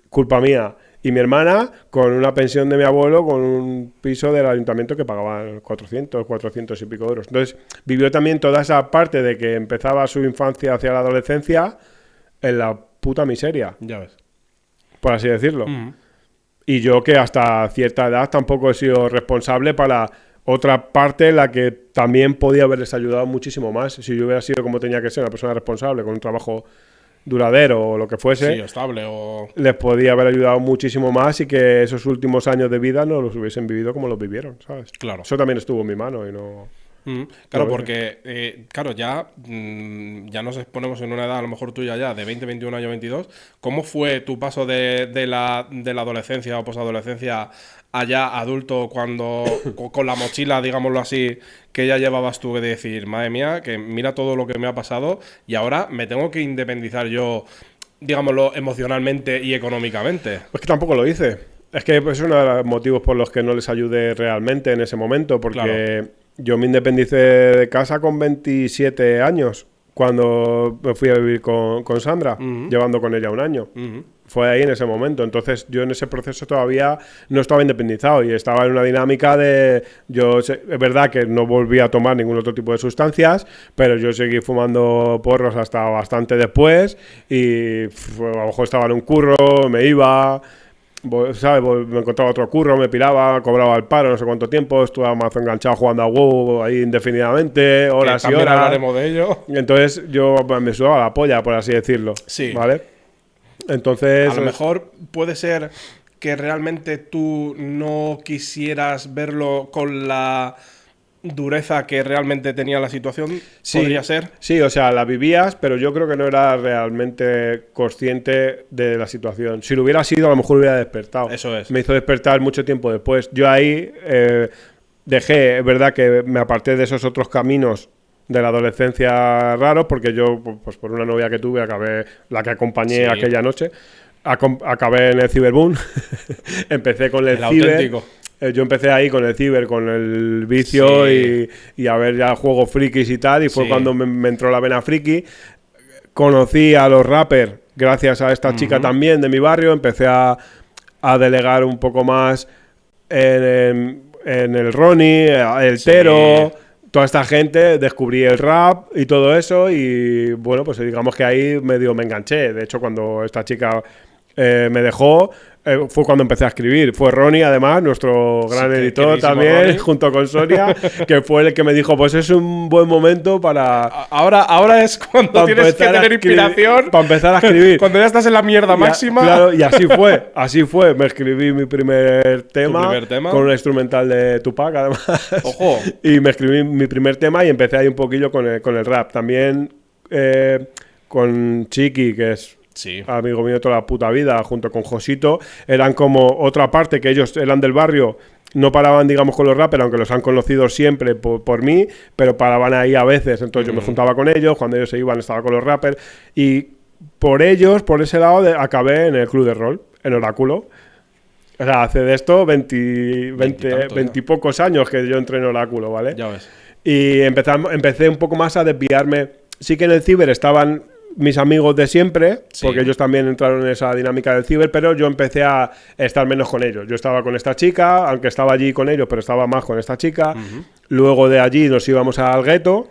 culpa mía, y mi hermana con una pensión de mi abuelo, con un piso del ayuntamiento que pagaba 400 y pico euros. Entonces vivió también toda esa parte de que empezaba su infancia hacia la adolescencia en la puta miseria, Ya ves. por así decirlo. Ujú. Y yo que hasta cierta edad tampoco he sido responsable para otra parte en la que también podía haberles ayudado muchísimo más. Si yo hubiera sido como tenía que ser, una persona responsable, con un trabajo duradero o lo que fuese, Sí, estable o... les podía haber ayudado muchísimo más y que esos últimos años de vida no los hubiesen vivido como los vivieron, ¿sabes? Claro. Eso también estuvo en mi mano y no... Claro, Lo porque, claro, ya, ya nos ponemos en una edad, a lo mejor tuya ya, de 20, 21 años, 22. ¿Cómo fue tu paso de la adolescencia o posadolescencia a ya adulto cuando, con la mochila, digámoslo así, que ya llevabas tú, de decir, madre mía, que mira todo lo que me ha pasado y ahora me tengo que independizar yo, digámoslo, emocionalmente y económicamente? Es que tampoco lo hice. Es que es uno de los motivos por los que no les ayudé realmente en ese momento, porque Claro. yo me independicé de casa con 27 años, cuando me fui a vivir con Sandra, llevando con ella un año. Ujú. Fue ahí en ese momento. Entonces yo en ese proceso todavía no estaba independizado y estaba en una dinámica de... es verdad que no volví a tomar ningún otro tipo de sustancias, pero yo seguí fumando porros hasta bastante después y a lo mejor estaba en un curro, me iba... ¿sabes? Me encontraba otro curro, me piraba, cobraba el paro no sé cuánto tiempo, estuve más enganchado jugando a WoW ahí indefinidamente, horas Que y también horas. hablaremos de ello. Entonces yo me sudaba la polla, por así decirlo. Sí. ¿Vale? Entonces... A lo mejor puede ser que realmente tú no quisieras verlo con la dureza que realmente tenía la situación. Sí, ¿Podría ser? Sí, o sea, la vivías, pero yo creo que no era realmente consciente de la situación. Si lo hubiera sido, a lo mejor hubiera despertado. Eso es. Me hizo despertar mucho tiempo después. Yo ahí dejé, es verdad que me aparté de esos otros caminos de la adolescencia raros, porque yo, pues por una novia que tuve, acabé, la que acompañé Sí. aquella noche, acabé en el ciberboom. Empecé con el El ciber. auténtico. yo empecé ahí con el ciber, con el vicio Sí. y a ver ya juegos frikis y tal, y fue Sí. cuando me entró la vena friki. Conocí a los rappers gracias a esta chica también de mi barrio, empecé a delegar un poco más en el Ronnie, el Sí. Tero, toda esta gente, descubrí el rap y todo eso y bueno, pues digamos que ahí medio me enganché. De hecho, cuando esta chica me dejó, fue cuando empecé a escribir. Fue Ronnie, además, nuestro gran Sí, editor queridísimo también, Ronnie. junto con Sonia, que fue el que me dijo, pues es un buen momento para Ahora es cuando tienes que tener inspiración. para empezar a escribir. Cuando ya estás en la mierda máxima. Claro, y así fue. Me escribí mi primer tema, primer tema? con un instrumental de Tupac, además. Ojo. Y me escribí mi primer tema y empecé ahí un poquillo con el rap. También con Chiqui, que es Sí. amigo mío toda la puta vida, junto con Josito, eran como otra parte, que ellos eran del barrio, no paraban, digamos, con los rappers, aunque los han conocido siempre por mí, pero paraban ahí a veces. Entonces yo me juntaba con ellos, cuando ellos se iban estaba con los rappers, y por ellos, por ese lado, acabé en el club de rol, en Oráculo. O sea, hace de esto 20 y pocos años que yo entré en Oráculo, ¿vale? Ya ves. Y empecé un poco más a desviarme. Sí que en el ciber estaban mis amigos de siempre, Sí. porque ellos también entraron en esa dinámica del ciber, pero yo empecé a estar menos con ellos. Yo estaba con esta chica, aunque estaba allí con ellos, pero estaba más con esta chica. Luego de allí nos íbamos al gueto,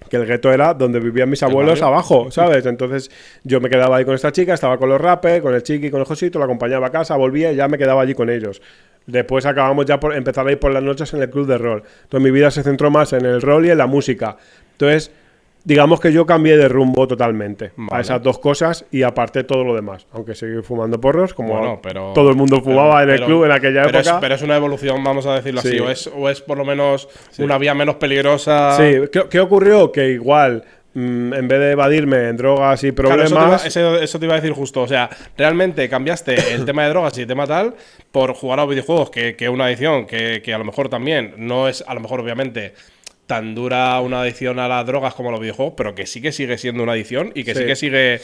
que el gueto era donde vivían mis abuelos barrio. abajo, ¿sabes? Entonces yo me quedaba ahí con esta chica, estaba con los rappers, con el Chiqui, con el Josito, la acompañaba a casa, volvía y ya me quedaba allí con ellos. Después acabamos ya por empezar a ir por las noches en el club de rol. Entonces mi vida se centró más en el rol y en la música. Entonces, digamos que yo cambié de rumbo totalmente a Vale. esas dos cosas y aparté todo lo demás. Aunque seguí fumando porros, como Bueno, pero todo el mundo fumaba en el pero- club en aquella pero época. pero es una evolución, vamos a decirlo Sí. así. O es por lo menos una vía menos peligrosa. Sí, ¿qué ocurrió? Que igual, en vez de evadirme en drogas y Claro, problemas... eso te iba a decir justo. O sea, realmente cambiaste el tema de drogas y el tema tal por jugar a los videojuegos, que una adicción que a lo mejor también no es, a lo mejor obviamente, tan dura una adicción a las drogas como a los videojuegos, pero que sí que sigue siendo una adicción y que sí Sí. que sigue,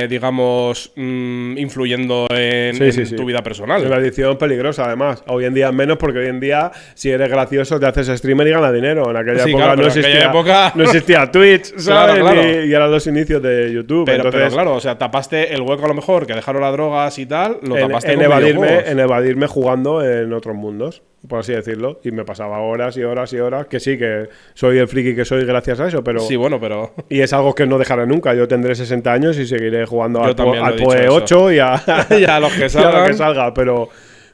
digamos, influyendo en Sí. tu vida personal. Es una adicción peligrosa, además. Hoy en día menos, porque hoy en día, si eres gracioso, te haces streamer y ganas dinero. En aquella Sí, época, claro, no, pero en existía, aquella época- no existía Twitch, ¿sabes? Claro. Y eran los inicios de YouTube. Pero Entonces, claro, o sea, tapaste el hueco a lo mejor que dejaron las drogas y tal, lo tapaste con evadirme, videojuegos. en evadirme jugando en otros mundos, por así decirlo. Y me pasaba horas y horas y horas. Que sí, que soy el friki que soy gracias a eso, pero... Sí, bueno, pero... Y es algo que no dejaré nunca. Yo tendré 60 años y seguiré jugando Yo al también lo he dicho PoE eso. 8 y a, Y a los que y a lo salgan. que salga.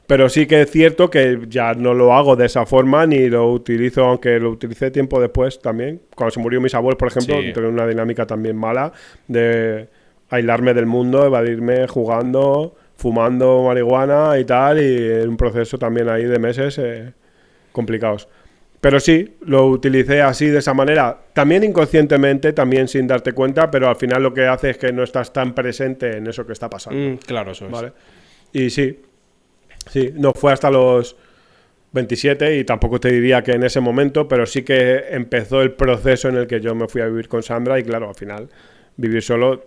Pero sí que es cierto que ya no lo hago de esa forma ni lo utilizo, aunque lo utilicé tiempo después también. Cuando se murió mis abuelos, por ejemplo, Sí. tuve una dinámica también mala de aislarme del mundo, evadirme jugando, fumando marihuana y tal, y en un proceso también ahí de meses complicados. Pero sí, lo utilicé así, de esa manera, también inconscientemente, también sin darte cuenta, pero al final lo que hace es que no estás tan presente en eso que está pasando. claro, eso es. ¿Vale? Y sí, no fue hasta los 27 y tampoco te diría que en ese momento, pero sí que empezó el proceso en el que yo me fui a vivir con Sandra y claro, al final vivir solo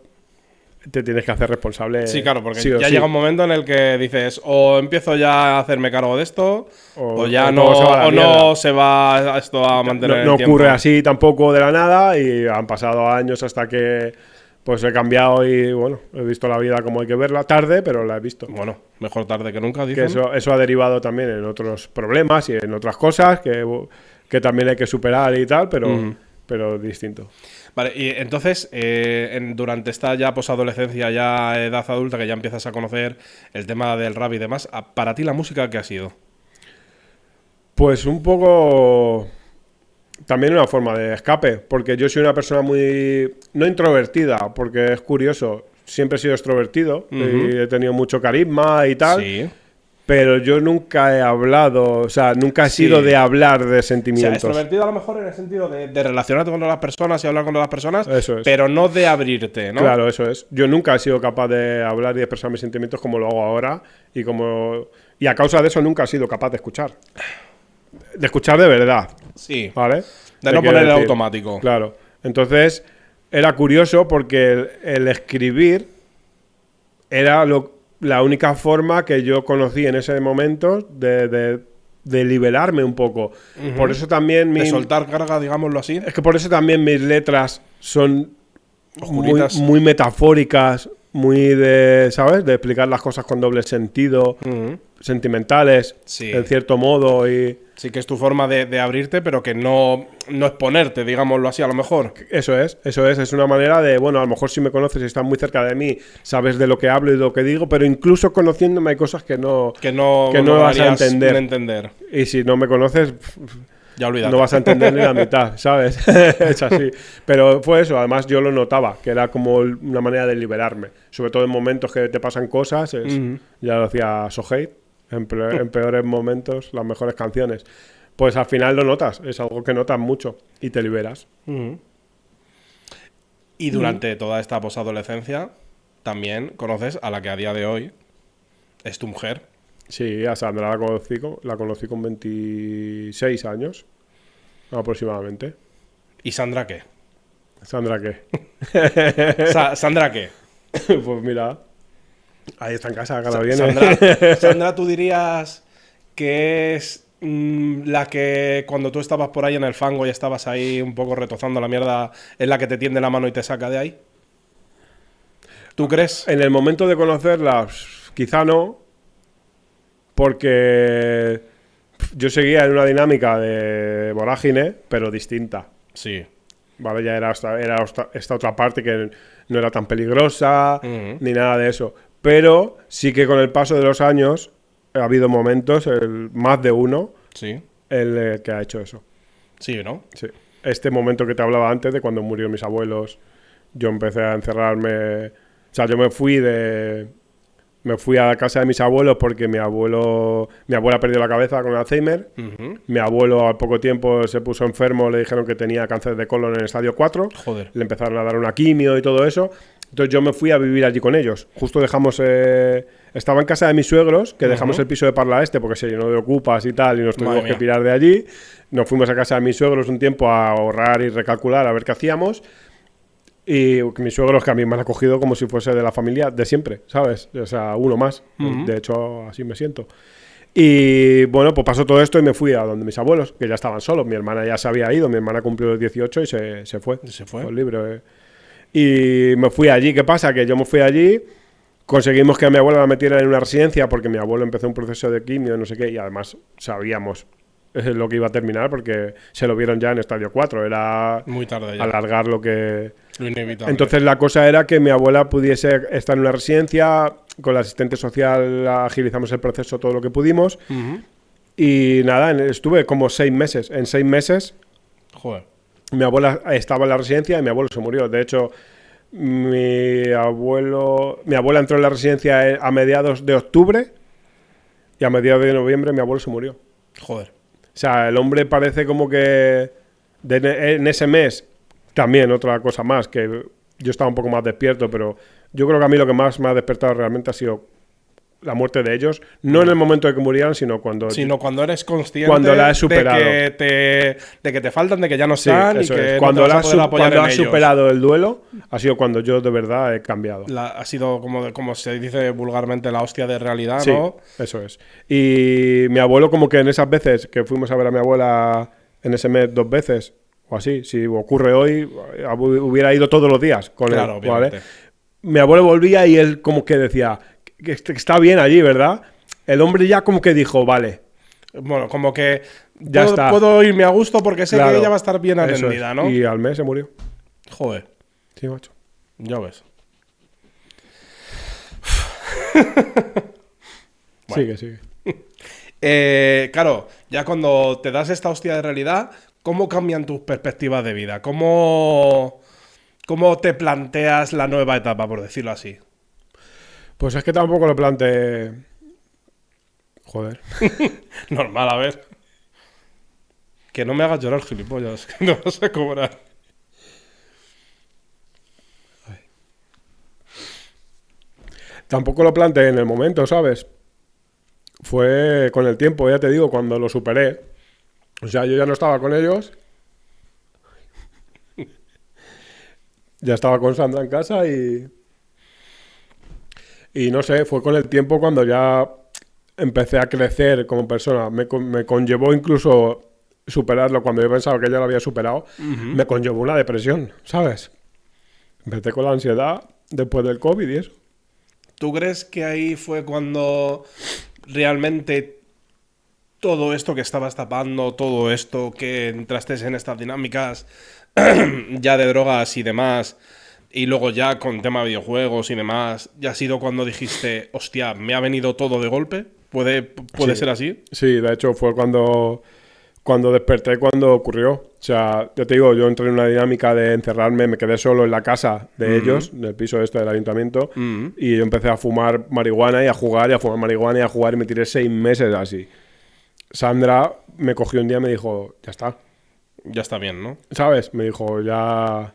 te tienes que hacer responsable. Sí, claro, porque sí o ya sí. llega un momento en el que dices, o empiezo ya a hacerme cargo de esto, o ya o no, todo se va a la o no mierda. se va esto a mantener No, en no el tiempo. ocurre así tampoco de la nada y han pasado años hasta que pues he cambiado y bueno, he visto la vida como hay que verla, tarde, pero la he visto. Bueno, mejor tarde que nunca, Que dicen. eso ha derivado también en otros problemas y en otras cosas que también hay que superar y tal, pero distinto. Vale, y entonces, durante esta ya posadolescencia, ya edad adulta, que ya empiezas a conocer el tema del rap y demás, para ti la música, ¿qué ha sido? Pues un poco también una forma de escape, porque yo soy una persona muy, no introvertida, porque es curioso, siempre he sido extrovertido y he tenido mucho carisma y tal, Sí. pero yo nunca he hablado, o sea, nunca he Sí. sido de hablar de O sea, sentimientos. extrovertido a lo mejor en el sentido de relacionarte con las personas y hablar con las personas, Eso es. pero no de abrirte, ¿no? Claro, eso es. Yo nunca he sido capaz de hablar y de expresar mis sentimientos como lo hago ahora y a causa de eso nunca he sido capaz de escuchar. De escuchar de verdad, Sí. ¿vale? De Te no quiero poner el decir. automático. Claro. Entonces, era curioso porque el escribir era la única forma que yo conocí en ese momento de liberarme un poco. Por eso también De soltar carga, digámoslo así. es que por eso también mis letras son muy, Oscuritas. muy metafóricas, muy de, ¿sabes? De explicar las cosas con doble sentido, sentimentales, Sí. en cierto modo. Y Sí que es tu forma de abrirte, pero que no exponerte, digámoslo así, a lo mejor. eso es una manera de, bueno, a lo mejor si me conoces y estás muy cerca de mí, sabes de lo que hablo y de lo que digo, pero incluso conociéndome hay cosas que no vas a entender. Y si no me conoces, Ya olvídate. no vas a entender ni la mitad, ¿sabes? Es así. Pero fue eso, además yo lo notaba, que era como una manera de liberarme. Sobre todo en momentos que te pasan cosas, ya lo decía Sohei, en peores momentos, las mejores canciones. Pues al final lo notas, es algo que notas mucho y te liberas. Y durante toda esta posadolescencia, también conoces a la que a día de hoy es tu mujer. Sí, a Sandra la conocí con 26 años, aproximadamente. ¿Y Sandra qué? ¿Sandra qué? ¿Sandra qué? Pues mira, ahí está en casa, que ahora viene. Sandra, ¿tú dirías que es la que cuando tú estabas por ahí en el fango y estabas ahí un poco retozando la mierda, es la que te tiende la mano y te saca de ahí? ¿Tú crees? En el momento de conocerla, quizá no, porque yo seguía en una dinámica de vorágine, pero distinta. Sí. Vale, ya era esta otra parte que no era tan peligrosa, ni nada de eso. Pero sí que con el paso de los años ha habido momentos, más de uno, Sí. el que ha hecho eso. Sí, ¿no? Sí. Este momento que te hablaba antes de cuando murieron mis abuelos, yo empecé a encerrarme. O sea, yo me fui a la casa de mis abuelos porque mi abuela perdió la cabeza con Alzheimer. Mi abuelo al poco tiempo se puso enfermo, le dijeron que tenía cáncer de colon en el estadio 4. Joder. Le empezaron a dar una quimio y todo eso. Entonces yo me fui a vivir allí con ellos. Justo dejamos... estaba en casa de mis suegros, que dejamos el piso de Parla Este porque se llenó de ocupas y tal, y nos tuvimos que pirar de allí. Nos fuimos a casa de mis suegros un tiempo a ahorrar y recalcular a ver qué hacíamos. Y mis suegros que a mí me han acogido como si fuese de la familia de siempre, ¿sabes? O sea, uno más. De hecho, así me siento. Y bueno, pues pasó todo esto y me fui a donde mis abuelos, que ya estaban solos. Mi hermana ya se había ido, mi hermana cumplió los 18 y se fue. ¿Se fue? Fue libre. Y me fui allí. ¿Qué pasa? Que yo me fui allí, conseguimos que a mi abuela la metieran en una residencia porque mi abuelo empezó un proceso de quimio, no sé qué, y además sabíamos lo que iba a terminar porque se lo vieron ya en estadio 4. Era muy tarde ya. Alargar lo inevitable. Entonces la cosa era que mi abuela pudiese estar en una residencia, con la asistente social agilizamos el proceso todo lo que pudimos. Y nada, estuve como 6 meses. En 6 meses, joder, mi abuela estaba en la residencia y mi abuelo se murió. De hecho, mi abuela entró en la residencia a mediados de octubre y a mediados de noviembre mi abuelo se murió. Joder. O sea, el hombre parece como que en ese mes, también otra cosa más, que yo estaba un poco más despierto, pero yo creo que a mí lo que más me ha despertado realmente ha sido la muerte de ellos, no en el momento de que murieran, sino cuando eres consciente cuando la has superado. de que te faltan, de que ya no están, sí, y que cuando no te vas a poder apoyar cuando en has ellos. superado el duelo, ha sido cuando yo de verdad he cambiado. Ha sido como se dice vulgarmente la hostia de realidad, Sí, ¿no? eso es. Y mi abuelo, como que en esas veces que fuimos a ver a mi abuela en ese mes 2 veces, o así, si ocurre hoy, hubiera ido todos los días con claro, él, obviamente. ¿vale? Mi abuelo volvía y él como que decía que está bien allí, ¿verdad? El hombre ya como que dijo, vale. Bueno, como que ya puedo irme a gusto porque sé claro, que ella va a estar bien atendida, ¿no? Y al mes se murió. Joder. Sí, macho. Ya ves. Bueno. Sigue. Claro, ya cuando te das esta hostia de realidad, ¿cómo cambian tus perspectivas de vida? ¿Cómo te planteas la nueva etapa, por decirlo así? Pues es que tampoco lo planteé. Joder. Normal, a ver. Que no me hagas llorar, gilipollas, que no vas a cobrar. Tampoco lo planteé en el momento, ¿sabes? Fue con el tiempo, ya te digo, cuando lo superé. O sea, yo ya no estaba con ellos. Ya estaba con Sandra en casa y Y no sé, fue con el tiempo cuando ya empecé a crecer como persona. Me conllevó incluso superarlo. Cuando yo pensaba que ya lo había superado, me conllevó una depresión, ¿sabes? Empecé con la ansiedad después del COVID y eso. ¿Tú crees que ahí fue cuando realmente todo esto que estabas tapando, todo esto que entraste en estas dinámicas ya de drogas y demás, y luego ya con tema de videojuegos y demás, ya ha sido cuando dijiste, hostia, me ha venido todo de golpe? ¿Puede Sí. ser así? Sí, de hecho fue cuando desperté, cuando ocurrió. O sea, yo te digo, yo entré en una dinámica de encerrarme, me quedé solo en la casa de ellos, del piso este del ayuntamiento, y yo empecé a fumar marihuana y a jugar y a fumar marihuana y a jugar y me tiré 6 meses así. Sandra me cogió un día y me dijo, ya está, Ya está bien, ¿no? ¿sabes? Me dijo, ya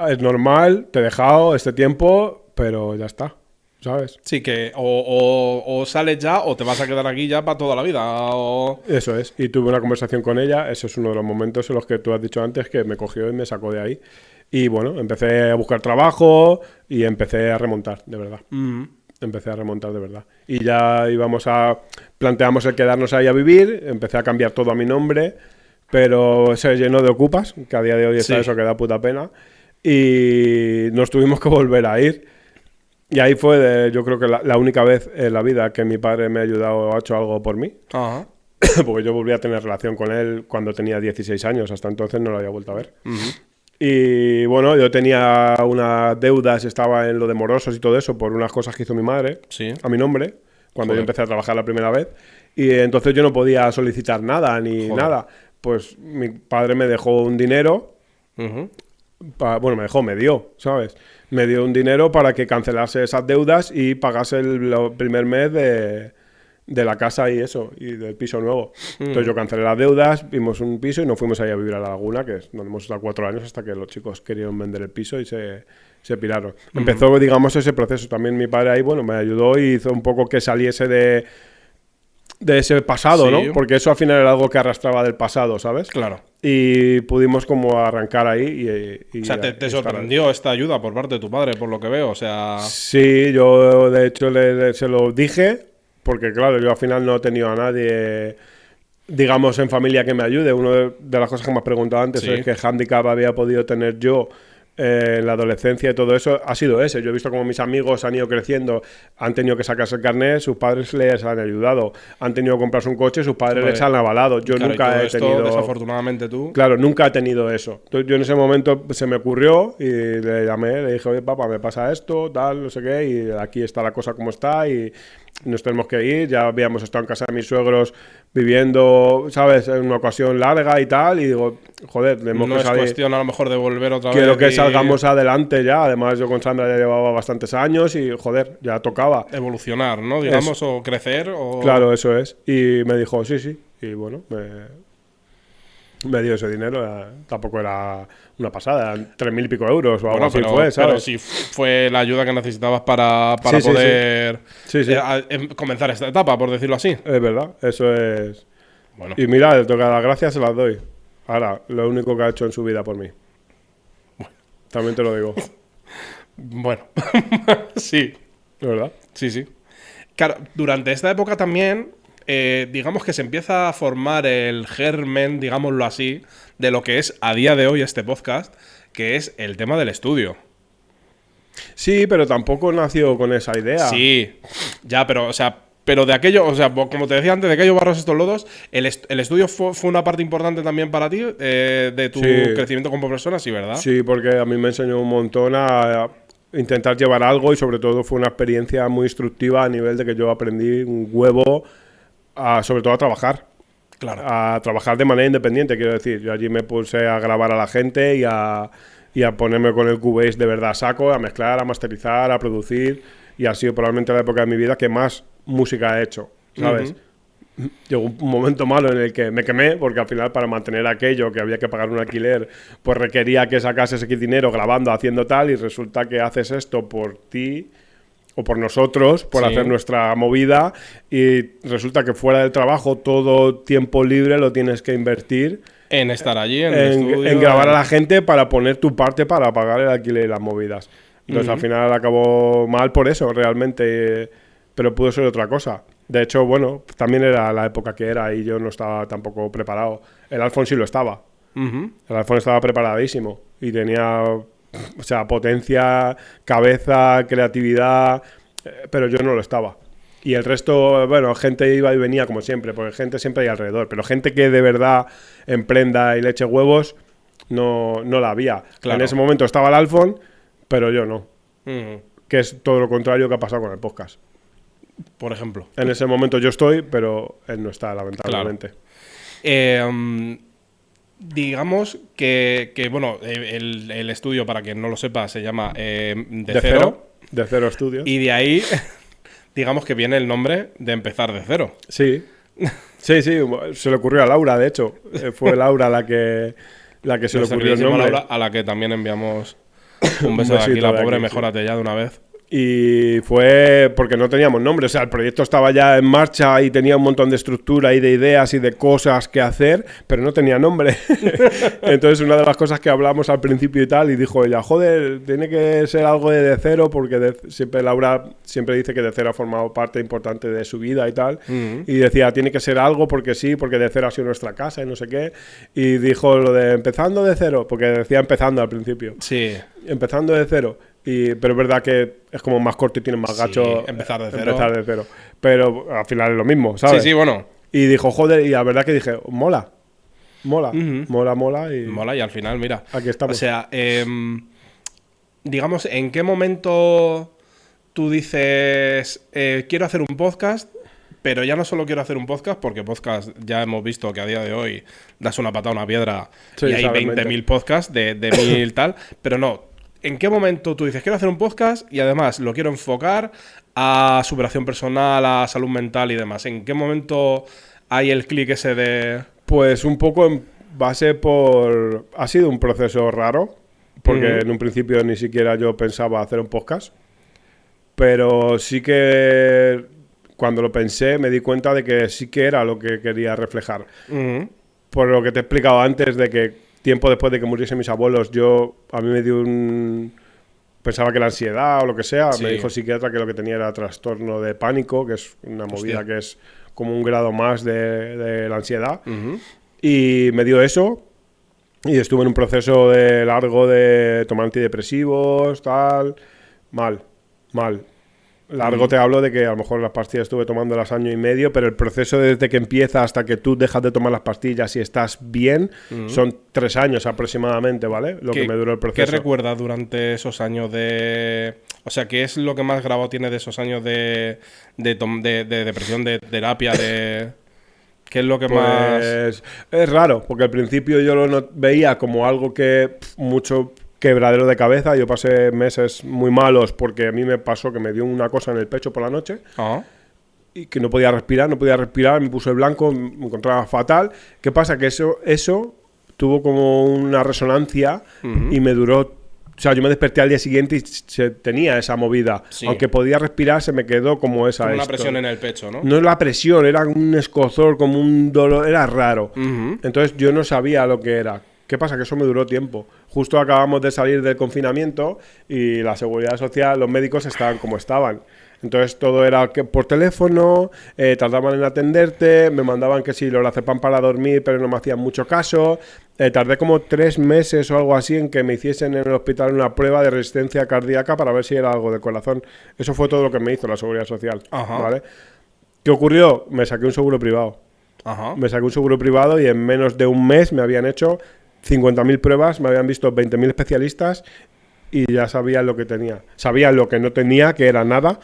es normal, te he dejado este tiempo, pero ya está, ¿sabes? Sí, que o sales ya o te vas a quedar aquí ya para toda la vida. Eso es. Y tuve una conversación con ella. Eso es uno de los momentos en los que tú has dicho antes que me cogió y me sacó de ahí. Y bueno, empecé a buscar trabajo y empecé a remontar, de verdad. Empecé a remontar de verdad. Y ya planteamos el quedarnos ahí a vivir. Empecé a cambiar todo a mi nombre. Pero se llenó de ocupas, que a día de hoy está eso que da puta pena. Y nos tuvimos que volver a ir. Y ahí fue, yo creo que la única vez en la vida que mi padre me ha ayudado o ha hecho algo por mí. Ajá. Porque yo volví a tener relación con él cuando tenía 16 años. Hasta entonces no lo había vuelto a ver. Y bueno, yo tenía unas deudas, estaba en lo de morosos y todo eso por unas cosas que hizo mi madre Sí. a mi nombre cuando yo empecé a trabajar la primera vez. Y entonces yo no podía solicitar nada ni nada. Pues mi padre me dejó un dinero. Bueno, me dio, ¿sabes? Me dio un dinero para que cancelase esas deudas y pagase el primer mes de la casa y eso, y del piso nuevo. Entonces yo cancelé las deudas, vimos un piso y nos fuimos ahí a vivir a La Laguna, que es donde hemos estado 4 años hasta que los chicos querían vender el piso y se piraron. Empezó, digamos, ese proceso. También mi padre ahí, bueno, me ayudó y hizo un poco que saliese de ese pasado, ¿no? Porque eso al final era algo que arrastraba del pasado, ¿sabes? Claro. Y pudimos como arrancar ahí y o sea, te sorprendió esta ayuda por parte de tu padre, por lo que veo, o sea... Sí, yo de hecho se lo dije, porque claro, yo al final no he tenido a nadie, digamos, en familia que me ayude. Una de las cosas que me has preguntado antes es qué handicap había podido tener yo en la adolescencia y todo eso, ha sido ese. Yo he visto como mis amigos han ido creciendo, han tenido que sacarse el carnet, sus padres les han ayudado, han tenido que comprarse un coche, sus padres les han avalado. Yo claro, nunca he tenido... Desafortunadamente tú... Claro, nunca he tenido eso. Entonces, yo en ese momento se me ocurrió y le llamé, le dije, oye, papá, me pasa esto, tal, no sé qué, y aquí está la cosa como está y nos tenemos que ir. Ya habíamos estado en casa de mis suegros viviendo, ¿sabes?, en una ocasión larga y tal, y digo, joder, tenemos que salir. No es cuestión a lo mejor de volver otra vez. Quiero que salgamos adelante ya. Además, yo con Sandra ya llevaba bastantes años y, joder, ya tocaba. Evolucionar, ¿no? Digamos, o crecer o... Claro, eso es. Y me dijo, sí. Y bueno, me dio ese dinero. Tampoco era una pasada, eran 3.000 y pico euros o algo así fue, ¿sabes? Pero sí fue la ayuda que necesitabas para poder comenzar esta etapa, por decirlo así. Es verdad, eso es. Bueno. Y mira, le toca las gracias, se las doy. Ahora, lo único que ha hecho en su vida por mí. También te lo digo. Bueno, sí. ¿Es verdad? Sí. Claro, durante esta época también, digamos que se empieza a formar el germen, digámoslo así, de lo que es a día de hoy este podcast, que es el tema del estudio. Sí, pero tampoco nació con esa idea. Sí, ya, pero, o sea, de aquello, o sea, como te decía antes, de aquello barros estos lodos, el estudio fue una parte importante también para ti, de tu crecimiento como persona, sí, ¿verdad? Sí, porque a mí me enseñó un montón a intentar llevar algo y sobre todo fue una experiencia muy instructiva a nivel de que yo aprendí un huevo, sobre todo a trabajar. Claro. A trabajar de manera independiente, quiero decir. Yo allí me puse a grabar a la gente y a ponerme con el Cubase de verdad a saco, a mezclar, a masterizar, a producir. Y ha sido probablemente la época de mi vida que más música he hecho, ¿sabes? Llegó un momento malo en el que me quemé, porque al final para mantener aquello que había que pagar un alquiler, pues requería que sacases X dinero grabando, haciendo tal, y resulta que haces esto por ti o por nosotros, por hacer nuestra movida, y resulta que fuera del trabajo todo tiempo libre lo tienes que invertir en estar allí, en el estudio, en grabar a la gente para poner tu parte para pagar el alquiler y las movidas. Entonces al final acabó mal por eso, realmente, pero pudo ser otra cosa. De hecho, bueno, también era la época que era y yo no estaba tampoco preparado. El Alphonse sí lo estaba. El Alphonse estaba preparadísimo y tenía, o sea, potencia, cabeza, creatividad, pero yo no lo estaba. Y el resto, bueno, gente iba y venía como siempre, porque gente siempre hay alrededor, pero gente que de verdad emprenda y le eche huevos, no la había. Claro. En ese momento estaba el Alphonse, pero yo no. Que es todo lo contrario que ha pasado con el podcast. Por ejemplo. En ese momento yo estoy, pero él no está, lamentablemente. Digamos que bueno, el estudio, para quien no lo sepa, se llama De Cero. De Cero Estudios. Y de ahí, digamos que viene el nombre de empezar de cero. Sí. Sí, se le ocurrió a Laura, de hecho. Fue Laura la que se le ocurrió el nombre. Laura, a la que también enviamos un beso de aquí, la pobre, mejórate ya de una vez. Y fue porque no teníamos nombre, o sea, el proyecto estaba ya en marcha y tenía un montón de estructura y de ideas y de cosas que hacer, pero no tenía nombre. Entonces una de las cosas que hablamos al principio y tal, y dijo ella, joder, tiene que ser algo de cero, porque siempre Laura siempre dice que de cero ha formado parte importante de su vida y tal, y decía, tiene que ser algo porque sí, porque de cero ha sido nuestra casa y no sé qué, y dijo lo de empezando de cero, porque decía empezando al principio. Sí. Empezando de cero. Pero es verdad que es como más corto y tiene más gacho empezar de cero. Pero al final es lo mismo, ¿sabes? Sí, bueno. Y dijo, joder, y la verdad que dije, mola. Mola y al final, mira. Aquí estamos. O sea, digamos, ¿en qué momento tú dices, quiero hacer un podcast? Pero ya no solo quiero hacer un podcast, porque podcast ya hemos visto que a día de hoy das una patada a una piedra y hay 20.000 podcasts de 1000 tal, pero no. ¿En qué momento tú dices, quiero hacer un podcast y además lo quiero enfocar a superación personal, a salud mental y demás? ¿En qué momento hay el clic ese de...? Pues un poco en base por... Ha sido un proceso raro, porque en un principio ni siquiera yo pensaba hacer un podcast, pero sí que cuando lo pensé me di cuenta de que sí que era lo que quería reflejar. Por lo que te he explicado antes de que tiempo después de que muriesen mis abuelos, a mí me dio pensaba que la ansiedad o lo que sea, me dijo el psiquiatra que lo que tenía era trastorno de pánico, que es una movida que es como un grado más de la ansiedad. Y me dio eso y estuve en un proceso largo de tomar antidepresivos, tal, mal. Largo te hablo de que a lo mejor las pastillas estuve tomándolas año y medio, pero el proceso desde que empieza hasta que tú dejas de tomar las pastillas y estás bien son 3 años aproximadamente, ¿vale? Lo que me duró el proceso. ¿Qué recuerdas durante esos años de...? O sea, ¿qué es lo que más grabado tiene de esos años de depresión, de terapia, de...? ¿Qué es lo que más...? Es raro, porque al principio yo lo veía como algo que mucho... quebradero de cabeza. Yo pasé meses muy malos porque a mí me pasó que me dio una cosa en el pecho por la noche y que no podía respirar, me puse blanco, me encontraba fatal. ¿Qué pasa? Que eso tuvo como una resonancia y me duró... O sea, yo me desperté al día siguiente y tenía esa movida. Sí. Aunque podía respirar, se me quedó como esa... Como una presión en el pecho, ¿no? No es la presión, era un escozor, como un dolor, era raro. Entonces yo no sabía lo que era. ¿Qué pasa? Que eso me duró tiempo. Justo acabamos de salir del confinamiento y la seguridad social, los médicos estaban como estaban. Entonces todo era que por teléfono, tardaban en atenderte, me mandaban que sí, lorazepam para dormir, pero no me hacían mucho caso. Tardé como 3 meses o algo así en que me hiciesen en el hospital una prueba de resistencia cardíaca para ver si era algo del corazón. Eso fue todo lo que me hizo la seguridad social. ¿Vale? ¿Qué ocurrió? Me saqué un seguro privado. Me saqué un seguro privado y en menos de un mes me habían hecho 50.000 pruebas, me habían visto 20.000 especialistas y ya sabían lo que tenía. Sabían lo que no tenía, que era nada,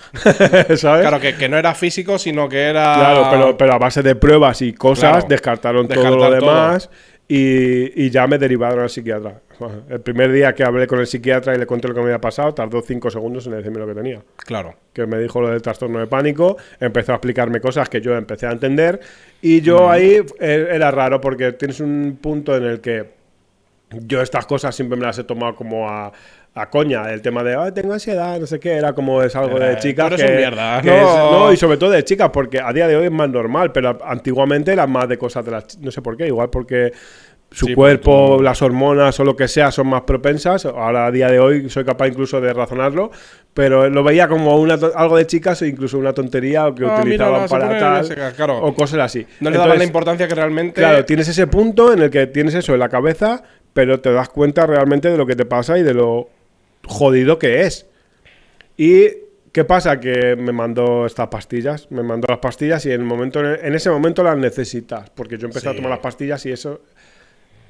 ¿sabes? Claro, que no era físico, sino que era... Claro, pero a base de pruebas y cosas, descartaron todo lo demás y ya me derivaron al psiquiatra. El primer día que hablé con el psiquiatra y le conté lo que me había pasado, tardó 5 segundos en decirme lo que tenía. Claro. Que me dijo lo del trastorno de pánico, empezó a explicarme cosas que yo empecé a entender y yo ahí era raro porque tienes un punto en el que yo estas cosas siempre me las he tomado como a coña. El tema de, tengo ansiedad, no sé qué, era como es algo de chicas. Pero es un mierda. No, y sobre todo de chicas, porque a día de hoy es más normal, pero antiguamente era más de cosas de las... No sé por qué, igual porque su Sí, cuerpo, porque tú- las hormonas o lo que sea son más propensas. Ahora, a día de hoy, soy capaz incluso de razonarlo, pero lo veía como algo de chicas o incluso una tontería o que Mira, utilizaban se para pone tal seca, claro. o cosas así. No le daban la Entonces, importancia que realmente... claro, tienes ese punto en el que tienes eso en la cabeza, pero te das cuenta realmente de lo que te pasa y de lo jodido que es. ¿Y qué pasa? Que me mandó estas pastillas, me mandó las pastillas y en ese momento las necesitas, porque yo empecé a Sí. tomar las pastillas y eso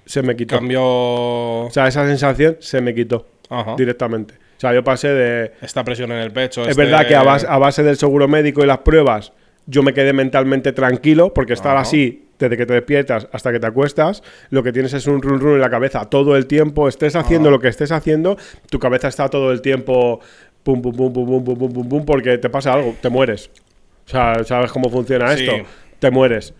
se me quitó. Cambió... O sea, esa sensación se me quitó Ajá. directamente. O sea, yo pasé de... Esta presión en el pecho. Es verdad que a base del seguro médico y las pruebas, yo me quedé mentalmente tranquilo, porque estar Ajá. así, desde que te despiertas hasta que te acuestas, lo que tienes es un run run en la cabeza todo el tiempo, estés haciendo lo que estés haciendo, tu cabeza está todo el tiempo pum, pum, pum, pum, pum, pum, pum, pum, pum, porque te pasa algo, te mueres. O sea, ¿sabes cómo funciona Sí. esto? Te mueres.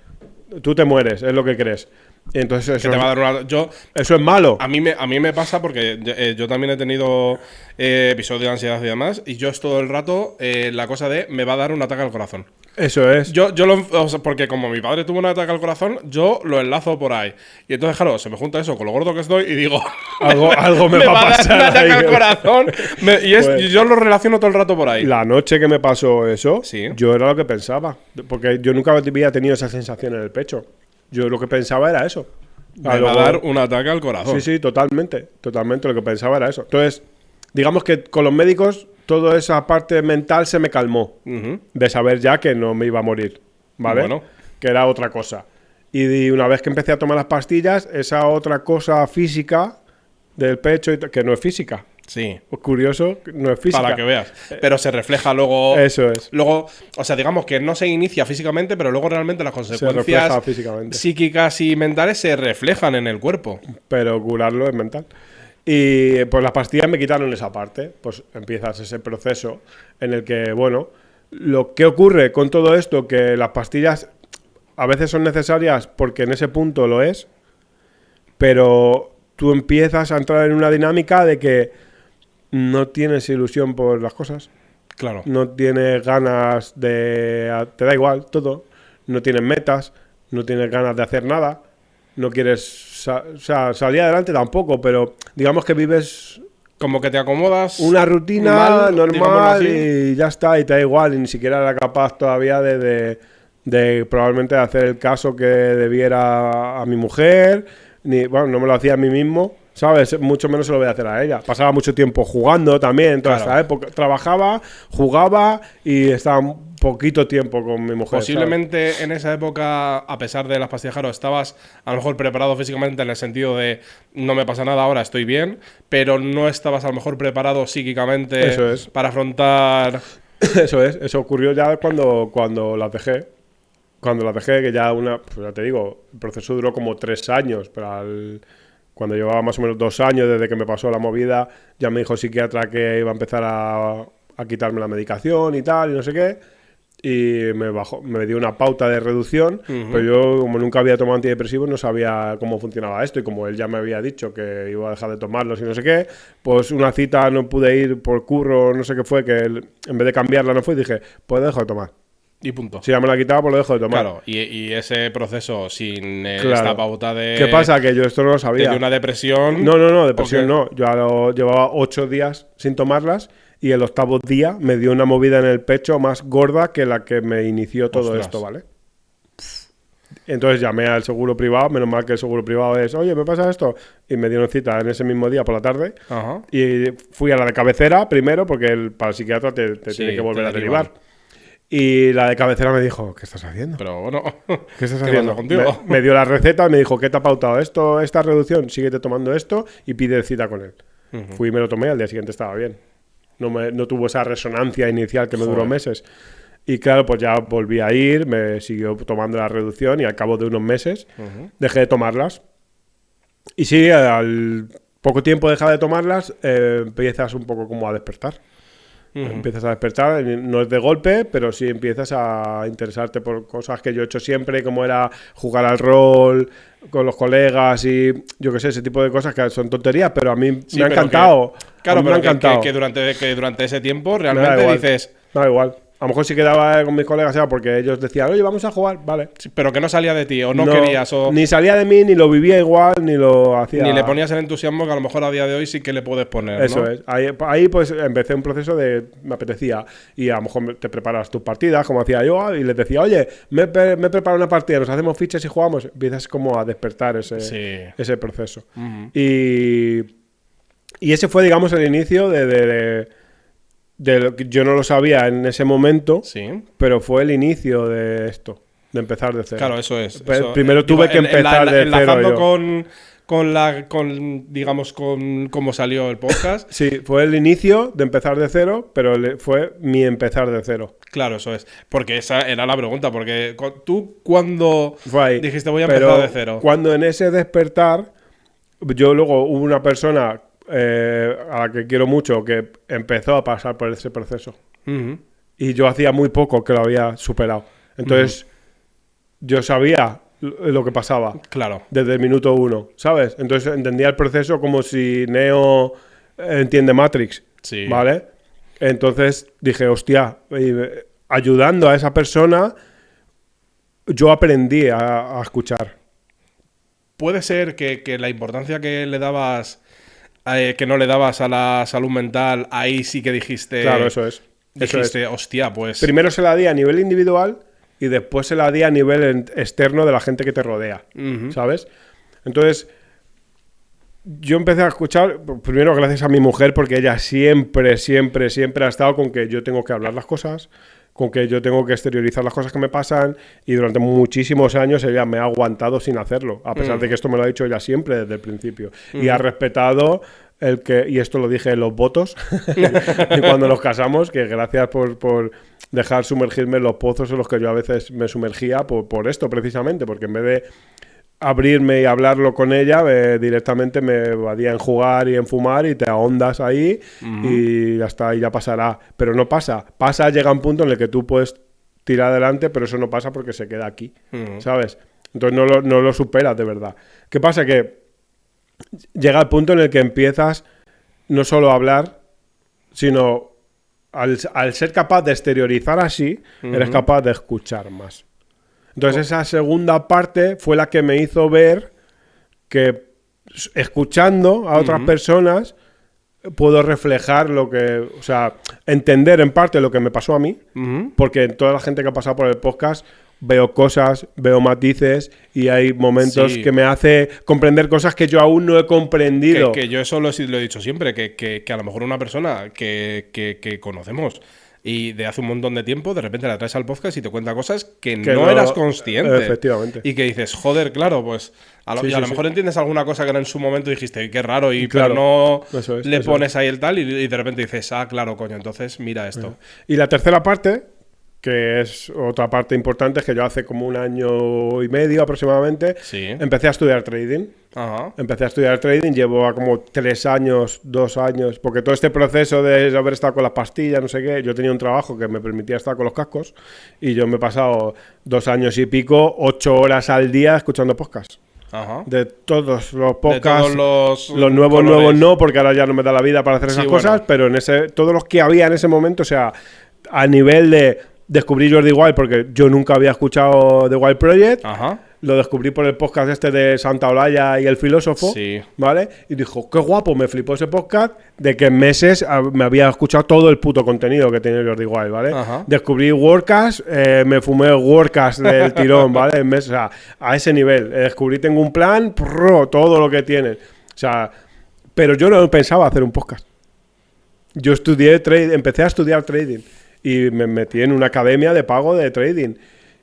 Tú te mueres, es lo que crees. Entonces Que eso, te va a dar una... Yo... eso es malo. A mí me pasa porque yo también he tenido episodios de ansiedad y demás, y yo es todo el rato la cosa de me va a dar un ataque al corazón. Eso es. O sea, porque como mi padre tuvo un ataque al corazón, yo lo enlazo por ahí. Y entonces, claro, se me junta eso con lo gordo que estoy y digo, Algo me va a dar pasar un ataque ahí. al corazón. Pues- Y yo lo relaciono todo el rato por ahí. La noche que me pasó eso, Sí. yo era lo que pensaba. Porque yo nunca había tenido esa sensación en el pecho. Yo lo que pensaba era eso. Me va a luego- dar un ataque al corazón. Sí, sí, totalmente. Totalmente lo que pensaba era eso. Entonces, digamos que con los médicos, toda esa parte mental se me calmó. Ujú. De saber ya que no me iba a morir. ¿Vale? Bueno. Que era otra cosa. Y una vez que empecé a tomar las pastillas, esa otra cosa física del pecho, que no es física. Sí. Curioso, no es física. Para que veas. Pero se refleja luego. Eso es. Luego, o sea, digamos que no se inicia físicamente, pero luego realmente las refleja consecuencias físicamente. psíquicas y mentales se reflejan en el cuerpo. Pero curarlo es mental. Y pues las pastillas me quitaron esa parte. Pues empiezas ese proceso en el que, bueno, lo que ocurre con todo esto, que las pastillas a veces son necesarias porque en ese punto lo es, pero tú empiezas a entrar en una dinámica de que no tienes ilusión por las cosas, Claro. no tienes ganas de... te da igual todo, no tienes metas, no tienes ganas de hacer nada, no quieres o sea, salir adelante tampoco, pero digamos que vives Como que te acomodas. una rutina mal, digámoslo normal así. y ya está, y te da igual, y ni siquiera era capaz todavía de probablemente hacer el caso que debiera a mi mujer, ni bueno, no me lo hacía a mí mismo, ¿sabes? Mucho menos se lo voy a hacer a ella. Pasaba mucho tiempo jugando también, toda Claro. esta época. Trabajaba, jugaba y estaba un poquito tiempo con mi mujer. Posiblemente en esa época, a pesar de las pastillas Jaro, estabas a lo mejor preparado físicamente en el sentido de no me pasa nada ahora, estoy bien, pero no estabas a lo mejor preparado psíquicamente Eso es. para afrontar. ¿Sabes? Eso es, eso ocurrió ya cuando las dejé. Cuando las dejé, que ya pues ya te digo, el proceso duró como 3 años, pero cuando llevaba más o menos 2 años desde que me pasó la movida, ya me dijo el psiquiatra que iba a empezar a quitarme la medicación y tal, y no sé qué. Y me dio una pauta de reducción, pero yo, como nunca había tomado antidepresivos, no sabía cómo funcionaba esto. Y como él ya me había dicho que iba a dejar de tomarlos y no sé qué, pues una cita no pude ir por curro, no sé qué fue, que en vez de cambiarla no fue, y dije, pues dejo de tomar. Y punto. Si ya me la quitaba, pues lo dejo de tomar. Claro, y ese proceso sin Claro. esta pauta de. ¿Qué pasa? Que yo esto no lo De sabía. una depresión. No, depresión Ok. no. Yo llevaba 8 días sin tomarlas y el 8º día me dio una movida en el pecho más gorda que la que me inició todo Ostras. esto, ¿vale? Entonces llamé al seguro privado, menos mal que el seguro privado es, oye, ¿me pasa esto? Y me dieron cita en ese mismo día por la tarde. Ajá. Y fui a la de cabecera primero, porque para el psiquiatra te Sí, tiene que volver te a derivan. derivar. Y la de cabecera me dijo, ¿qué estás haciendo? Pero bueno. ¿Qué estás ¿Qué haciendo? pasa contigo? Me dio la receta y me dijo, ¿qué te ha pautado esto? Esta reducción, síguete tomando esto y pide cita con él. Fui y me lo tomé, al día siguiente estaba bien. No tuvo esa resonancia inicial que me duró Joder. meses. Y claro, pues ya volví a ir, me siguió tomando la reducción y al cabo de unos meses dejé de tomarlas. Y sí, al poco tiempo de dejar de tomarlas, empiezas un poco como a despertar. Empiezas a despertar, no es de golpe, pero sí empiezas a interesarte por cosas que yo he hecho siempre, como era jugar al rol con los colegas y yo qué sé, ese tipo de cosas que son tonterías, pero a mí Sí, me ha pero encantado. Claro, A mí me pero ha encantado. que durante ese tiempo Me da realmente igual. dices. Da igual. A lo mejor si quedaba con mis colegas era porque ellos decían, oye, vamos a jugar, vale. Sí, pero que no salía de ti, o no querías, o Ni salía de mí, ni lo vivía igual, ni lo hacía. ni le ponías el entusiasmo que a lo mejor a día de hoy sí que le puedes poner, ¿no? Eso es. Ahí pues empecé un proceso de... Me apetecía. Y a lo mejor te preparas tus partidas, como hacía yo, y les decía, oye, me he preparado una partida, nos hacemos fichas y jugamos. Empiezas como a despertar ese proceso. Y ese fue, digamos, el inicio de lo que yo no lo sabía en ese momento, pero fue el inicio de esto, de empezar de cero. Claro, eso es. Primero tuve que empezar de enlazando cero. con cómo salió el podcast. Sí, fue el inicio de empezar de cero, pero fue mi empezar de cero. Claro, eso es. Porque esa era la pregunta. Porque tú, cuando dijiste voy a pero empezar de cero. Cuando en ese despertar, yo luego hubo una persona a la que quiero mucho que empezó a pasar por ese proceso. Y yo hacía muy poco que lo había superado. Entonces, yo sabía lo que pasaba. Claro. Desde el minuto 1, ¿sabes? Entonces entendía el proceso como si Neo entiende Matrix. Sí. ¿Vale? Entonces dije, hostia, ayudando a esa persona, yo aprendí a escuchar. Puede ser que la importancia que le dabas, que no le dabas a la salud mental, ahí sí que dijiste. Claro, eso es. Dijiste, hostia, pues. Primero se la di a nivel individual y después se la di a nivel externo de la gente que te rodea, ¿sabes? Entonces, yo empecé a escuchar, primero gracias a mi mujer, porque ella siempre ha estado con que yo tengo que hablar las cosas, con que yo tengo que exteriorizar las cosas que me pasan, y durante muchísimos años ella me ha aguantado sin hacerlo, a pesar de que esto me lo ha dicho ella siempre desde el principio. Y ha respetado y esto lo dije en los votos, y cuando nos casamos, que gracias por dejar sumergirme en los pozos en los que yo a veces me sumergía por esto precisamente, porque en vez de abrirme y hablarlo con ella, directamente me evadía en jugar y en fumar y te ahondas ahí y ya está, y ya pasará. Pero no pasa. Llega un punto en el que tú puedes tirar adelante, pero eso no pasa porque se queda aquí, ¿sabes? Entonces no lo superas de verdad. ¿Qué pasa? Que llega el punto en el que empiezas no solo a hablar, sino al ser capaz de exteriorizar así, eres capaz de escuchar más. Entonces esa segunda parte fue la que me hizo ver que escuchando a otras personas puedo reflejar entender en parte lo que me pasó a mí, porque en toda la gente que ha pasado por el podcast veo cosas, veo matices y hay momentos que me hace comprender cosas que yo aún no he comprendido. Que yo eso lo he dicho siempre, que a lo mejor una persona que conocemos y de hace un montón de tiempo, de repente la traes al podcast y te cuenta cosas que no eras consciente. Efectivamente. Y que dices, joder, claro, pues a lo mejor entiendes alguna cosa que era en su momento y dijiste, qué raro, pero no le pones ahí el tal y de repente dices, claro, coño, entonces mira esto. Y la tercera parte, que es otra parte importante, es que yo hace como 1 año y medio aproximadamente empecé a estudiar trading. Empecé a estudiar trading, llevo como 3 años, 2 años, porque todo este proceso de haber estado con las pastillas, no sé qué, yo tenía un trabajo que me permitía estar con los cascos y yo me he pasado 2 años y pico, 8 horas al día escuchando podcasts. De todos los podcasts, de todos los nuevos no, porque ahora ya no me da la vida para hacer esas cosas, pero todos los que había en ese momento, o sea, a nivel de descubrí Jordi Wild, porque yo nunca había escuchado The Wild Project. Lo descubrí por el podcast este de Santa Olaya y el filósofo, ¿vale? Y dijo, qué guapo, me flipó ese podcast de que en meses me había escuchado todo el puto contenido que tenía Jordi Wild, ¿vale? Descubrí Wordcast, me fumé Wordcast del tirón, ¿vale? En meses, o sea, a ese nivel. Descubrí Tengo un Plan, todo lo que tiene. O sea, pero yo no pensaba hacer un podcast. Yo empecé a estudiar trading y me metí en una academia de pago de trading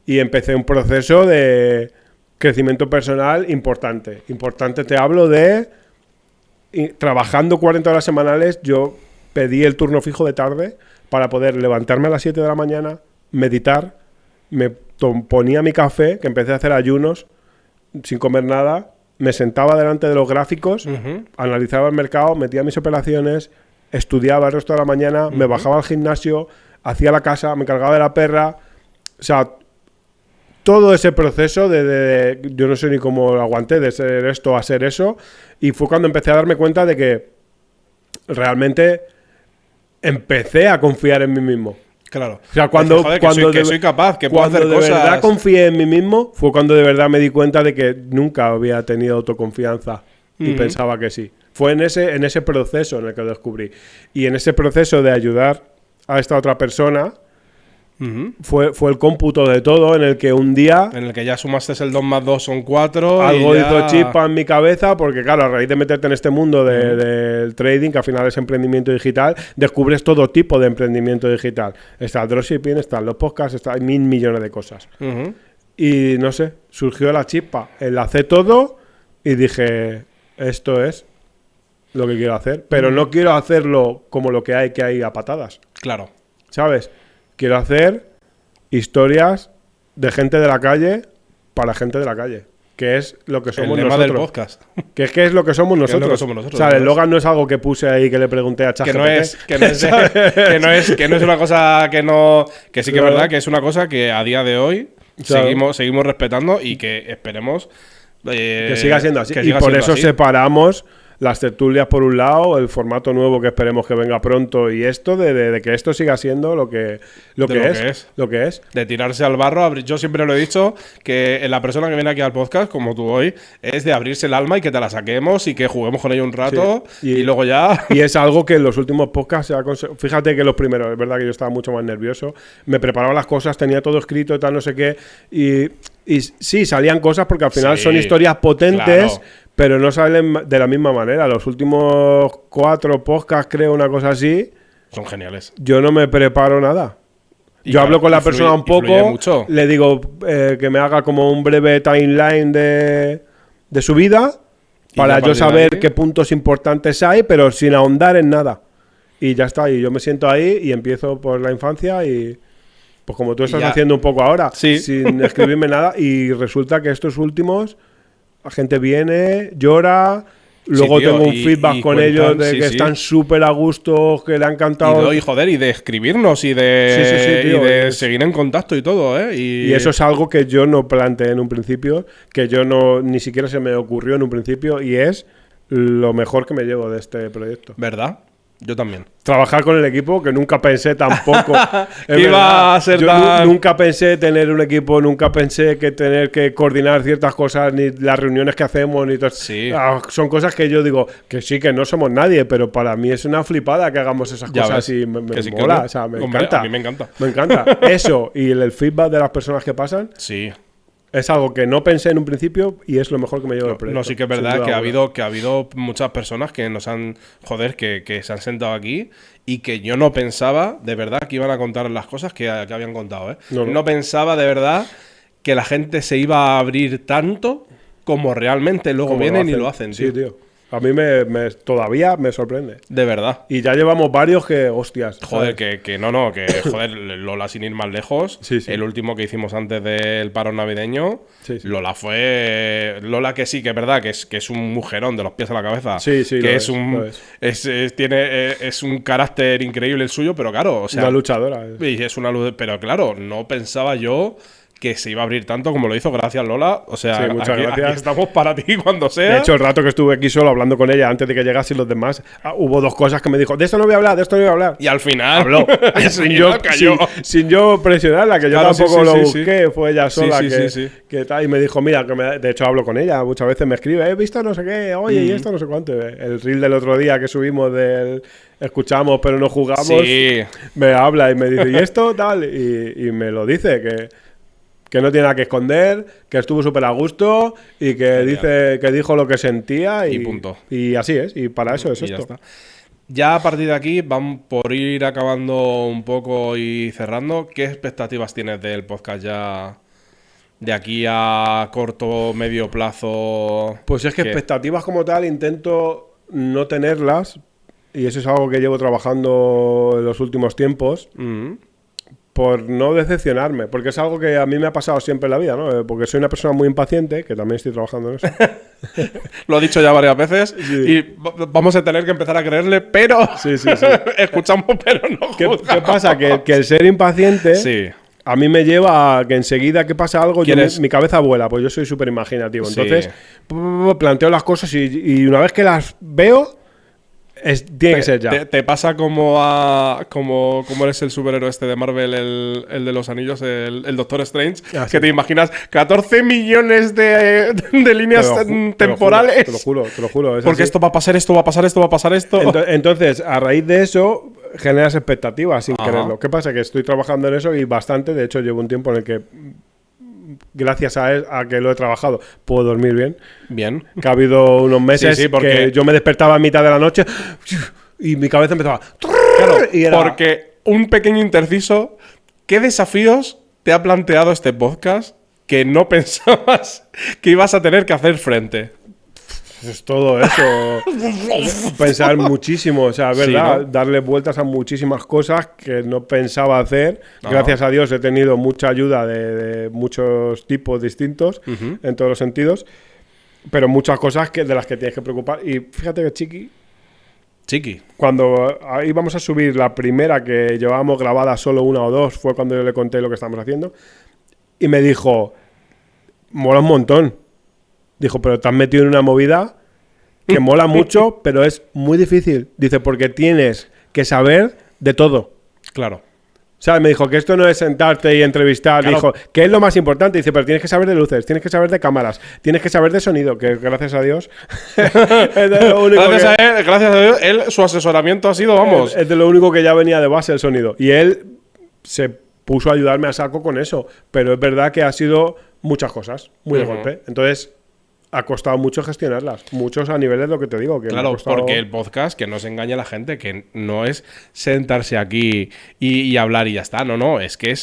y empecé un proceso de crecimiento personal importante. Importante, te hablo de trabajando 40 horas semanales. Yo pedí el turno fijo de tarde para poder levantarme a las 7 de la mañana, meditar, me ponía mi café, que empecé a hacer ayunos sin comer nada, me sentaba delante de los gráficos, analizaba el mercado, metía mis operaciones, estudiaba el resto de la mañana, me bajaba al gimnasio, hacía la casa, me encargaba de la perra. O sea, todo ese proceso yo no sé ni cómo lo aguanté, de ser esto a ser eso, y fue cuando empecé a darme cuenta de que realmente empecé a confiar en mí mismo. Claro. O sea, cuando, decir, joder, cuando que soy capaz, que puedo cuando hacer de cosas. verdad confié en mí mismo, fue cuando de verdad me di cuenta de que nunca había tenido autoconfianza y pensaba que sí. Fue en ese proceso en el que lo descubrí. Y en ese proceso de ayudar a esta otra persona, fue el cómputo de todo en el que un día En el que ya sumaste el 2 más 2 son 4. algo y ya... hizo chispa en mi cabeza, porque claro, a raíz de meterte en este mundo del trading, que al final es emprendimiento digital, descubres todo tipo de emprendimiento digital. Está el dropshipping, están los podcasts, hay 1.000 millones de cosas. Y no sé, surgió la chispa, enlacé todo y dije, esto es lo que quiero hacer, pero no quiero hacerlo como lo que hay a patadas, Claro. ¿sabes? Quiero hacer historias de gente de la calle para gente de la calle, que es lo que somos El lema nosotros. del podcast. Que es lo que somos Que es lo nosotros. que somos nosotros, O sea, el ¿sabes? Logan no es algo que puse ahí que le pregunté a ChatGPT. Que no es una cosa que no. Que sí que es Claro. verdad que es una cosa que a día de hoy Claro. seguimos respetando y que esperemos Que siga siendo así. que Y siga por siendo eso así. separamos las tertulias por un lado, el formato nuevo que esperemos que venga pronto y esto de que esto siga siendo lo que es. De tirarse al barro. Yo siempre lo he dicho, que la persona que viene aquí al podcast, como tú hoy, es de abrirse el alma y que te la saquemos y que juguemos con ella un rato Sí. y luego ya... Y es algo que en los últimos podcasts se ha fíjate que los primeros, es verdad que yo estaba mucho más nervioso, me preparaba las cosas, tenía todo escrito y tal, no sé qué, y sí, salían cosas porque al final Sí, son historias potentes, claro. pero no salen de la misma manera. Los últimos 4 podcasts, creo, una cosa así, Son geniales. yo no me preparo nada. Y Yo claro, hablo con la influye- persona un influye poco, mucho. le digo que me haga como un breve timeline de su vida Y para ya a yo partir de saber ahí- qué puntos importantes hay, pero sin ahondar en nada. Y ya está, y yo me siento ahí y empiezo por la infancia y pues como tú estás ya- haciendo un poco ahora, Sí. sin escribirme nada, y resulta que estos últimos, la gente viene, llora, luego tío, tengo un y feedback con cuentan, ellos de sí, que sí. están súper a gusto, que le ha encantado. Y joder, y de escribirnos y de, Sí, tío, y de es- seguir en contacto y todo, ¿eh? Y eso es algo que yo no planteé en un principio, que yo no ni siquiera se me ocurrió en un principio, y es lo mejor que me llevo de este proyecto. ¿Verdad? Yo también. Trabajar con el equipo, que nunca pensé tampoco. Es Que iba verdad, a ser yo tan- nunca pensé tener un equipo, nunca pensé que tener que coordinar ciertas cosas, ni las reuniones que hacemos, ni todo. Sí. Son cosas que yo digo que sí, que no somos nadie, pero para mí es una flipada que hagamos esas Ya cosas ves. y me Que sí, que mola, no. o sea, me Hombre, encanta. a mí me encanta. Me encanta. Eso y el feedback de las personas que pasan. Sí. Es algo que no pensé en un principio y es lo mejor que me llevo del proyecto. No, sí que es sin verdad duda que ha alguna. habido muchas personas que nos han, joder, que se han sentado aquí y que yo no pensaba de verdad que iban a contar las cosas que habían contado, ¿eh? No, no. No pensaba de verdad que la gente se iba a abrir tanto como realmente luego Como vienen y lo hacen, tío. Sí, tío. A mí todavía me sorprende. De verdad. Y ya llevamos varios que, hostias. Joder, ¿sabes? que joder, Lola sin ir más lejos. Sí, sí. El último que hicimos antes del paro navideño, Sí, sí. Lola que sí, que es verdad, que es un mujerón de los pies a la cabeza. Sí, sí, que lo es es, un lo es. es un carácter increíble el suyo, pero claro, o sea, Una luchadora. y es una luz, pero claro, no pensaba yo que se iba a abrir tanto como lo hizo. Gracias, Lola. O sea, Sí, muchas aquí gracias. estamos para ti cuando sea. De hecho, el rato que estuve aquí solo hablando con ella antes de que llegase y los demás, hubo 2 cosas que me dijo, de esto no voy a hablar, de esto no voy a hablar. y al final Habló. y al sin, final yo, cayó. sin yo presionarla, que yo Claro, sí, tampoco sí, lo sí, busqué, fue ella Sí, sola sí, que, sí, sí. que tal. Y me dijo, mira, de hecho hablo con ella, muchas veces me escribe, he visto no sé qué, oye, y esto no sé cuánto. El reel del otro día que subimos del escuchamos pero no jugamos, Sí. me habla y me dice, ¿y esto tal? Y me lo dice, que no tiene nada que esconder, que estuvo súper a gusto y que dijo lo que sentía Y punto. Y así es, y para eso es Y ya esto. está. Ya a partir de aquí, vamos por ir acabando un poco y cerrando. ¿Qué expectativas tienes del podcast ya de aquí a corto, medio plazo? Pues es que ¿Qué? expectativas como tal intento no tenerlas, y eso es algo que llevo trabajando en los últimos tiempos, por no decepcionarme, porque es algo que a mí me ha pasado siempre en la vida, ¿no? Porque soy una persona muy impaciente, que también estoy trabajando en eso. Lo he dicho ya varias veces y vamos a tener que empezar a creerle, pero Sí, sí, sí. escuchamos, pero no ¿Qué juzgamos. pasa? Que el ser impaciente Sí. a mí me lleva a que enseguida que pasa algo, ¿Quieres? mi cabeza vuela, pues yo soy súper imaginativo. Sí. Entonces, planteo las cosas y una vez que las veo, Tiene que ser ya. Te pasa como eres el superhéroe este de Marvel, el de los anillos, el Doctor Strange, que te imaginas 14 millones de líneas temporales. Te lo juro. Porque esto va a pasar, esto va a pasar, esto va a pasar, esto. Entonces, a raíz de eso, generas expectativas sin quererlo. ¿Qué pasa? Que estoy trabajando en eso y bastante. De hecho, llevo un tiempo en el que, gracias a que lo he trabajado, puedo dormir bien. Bien. Que ha habido unos meses que yo me despertaba a mitad de la noche y mi cabeza empezaba... Claro, porque un pequeño inciso, ¿qué desafíos te ha planteado este podcast que no pensabas que ibas a tener que hacer frente? Es todo eso. Pensar muchísimo, o sea, ¿verdad? Sí, ¿no? Darle vueltas a muchísimas cosas que no pensaba hacer. Gracias a Dios he tenido mucha ayuda de muchos tipos distintos, en todos los sentidos. Pero muchas cosas de las que tienes que preocupar. Y fíjate que Chiqui, cuando íbamos a subir la primera que llevábamos grabada solo una o dos, fue cuando yo le conté lo que estábamos haciendo. Y me dijo, mola un montón. Dijo, pero te has metido en una movida que mola mucho, pero es muy difícil. Dice, porque tienes que saber de todo. Claro. ¿Sabes? Me dijo que esto no es sentarte y entrevistar. Claro. Dijo, que es lo más importante. Dice, pero tienes que saber de luces, tienes que saber de cámaras, tienes que saber de sonido, que gracias a Dios es de lo único gracias a Dios, su asesoramiento ha sido, vamos. Es de lo único que ya venía de base el sonido. Y él se puso a ayudarme a saco con eso. Pero es verdad que ha sido muchas cosas, muy de golpe. Entonces... ha costado mucho gestionarlas, muchos a niveles de lo que te digo. Que claro, porque el podcast, que no se engaña a la gente, que no es sentarse aquí y hablar y ya está. No, es que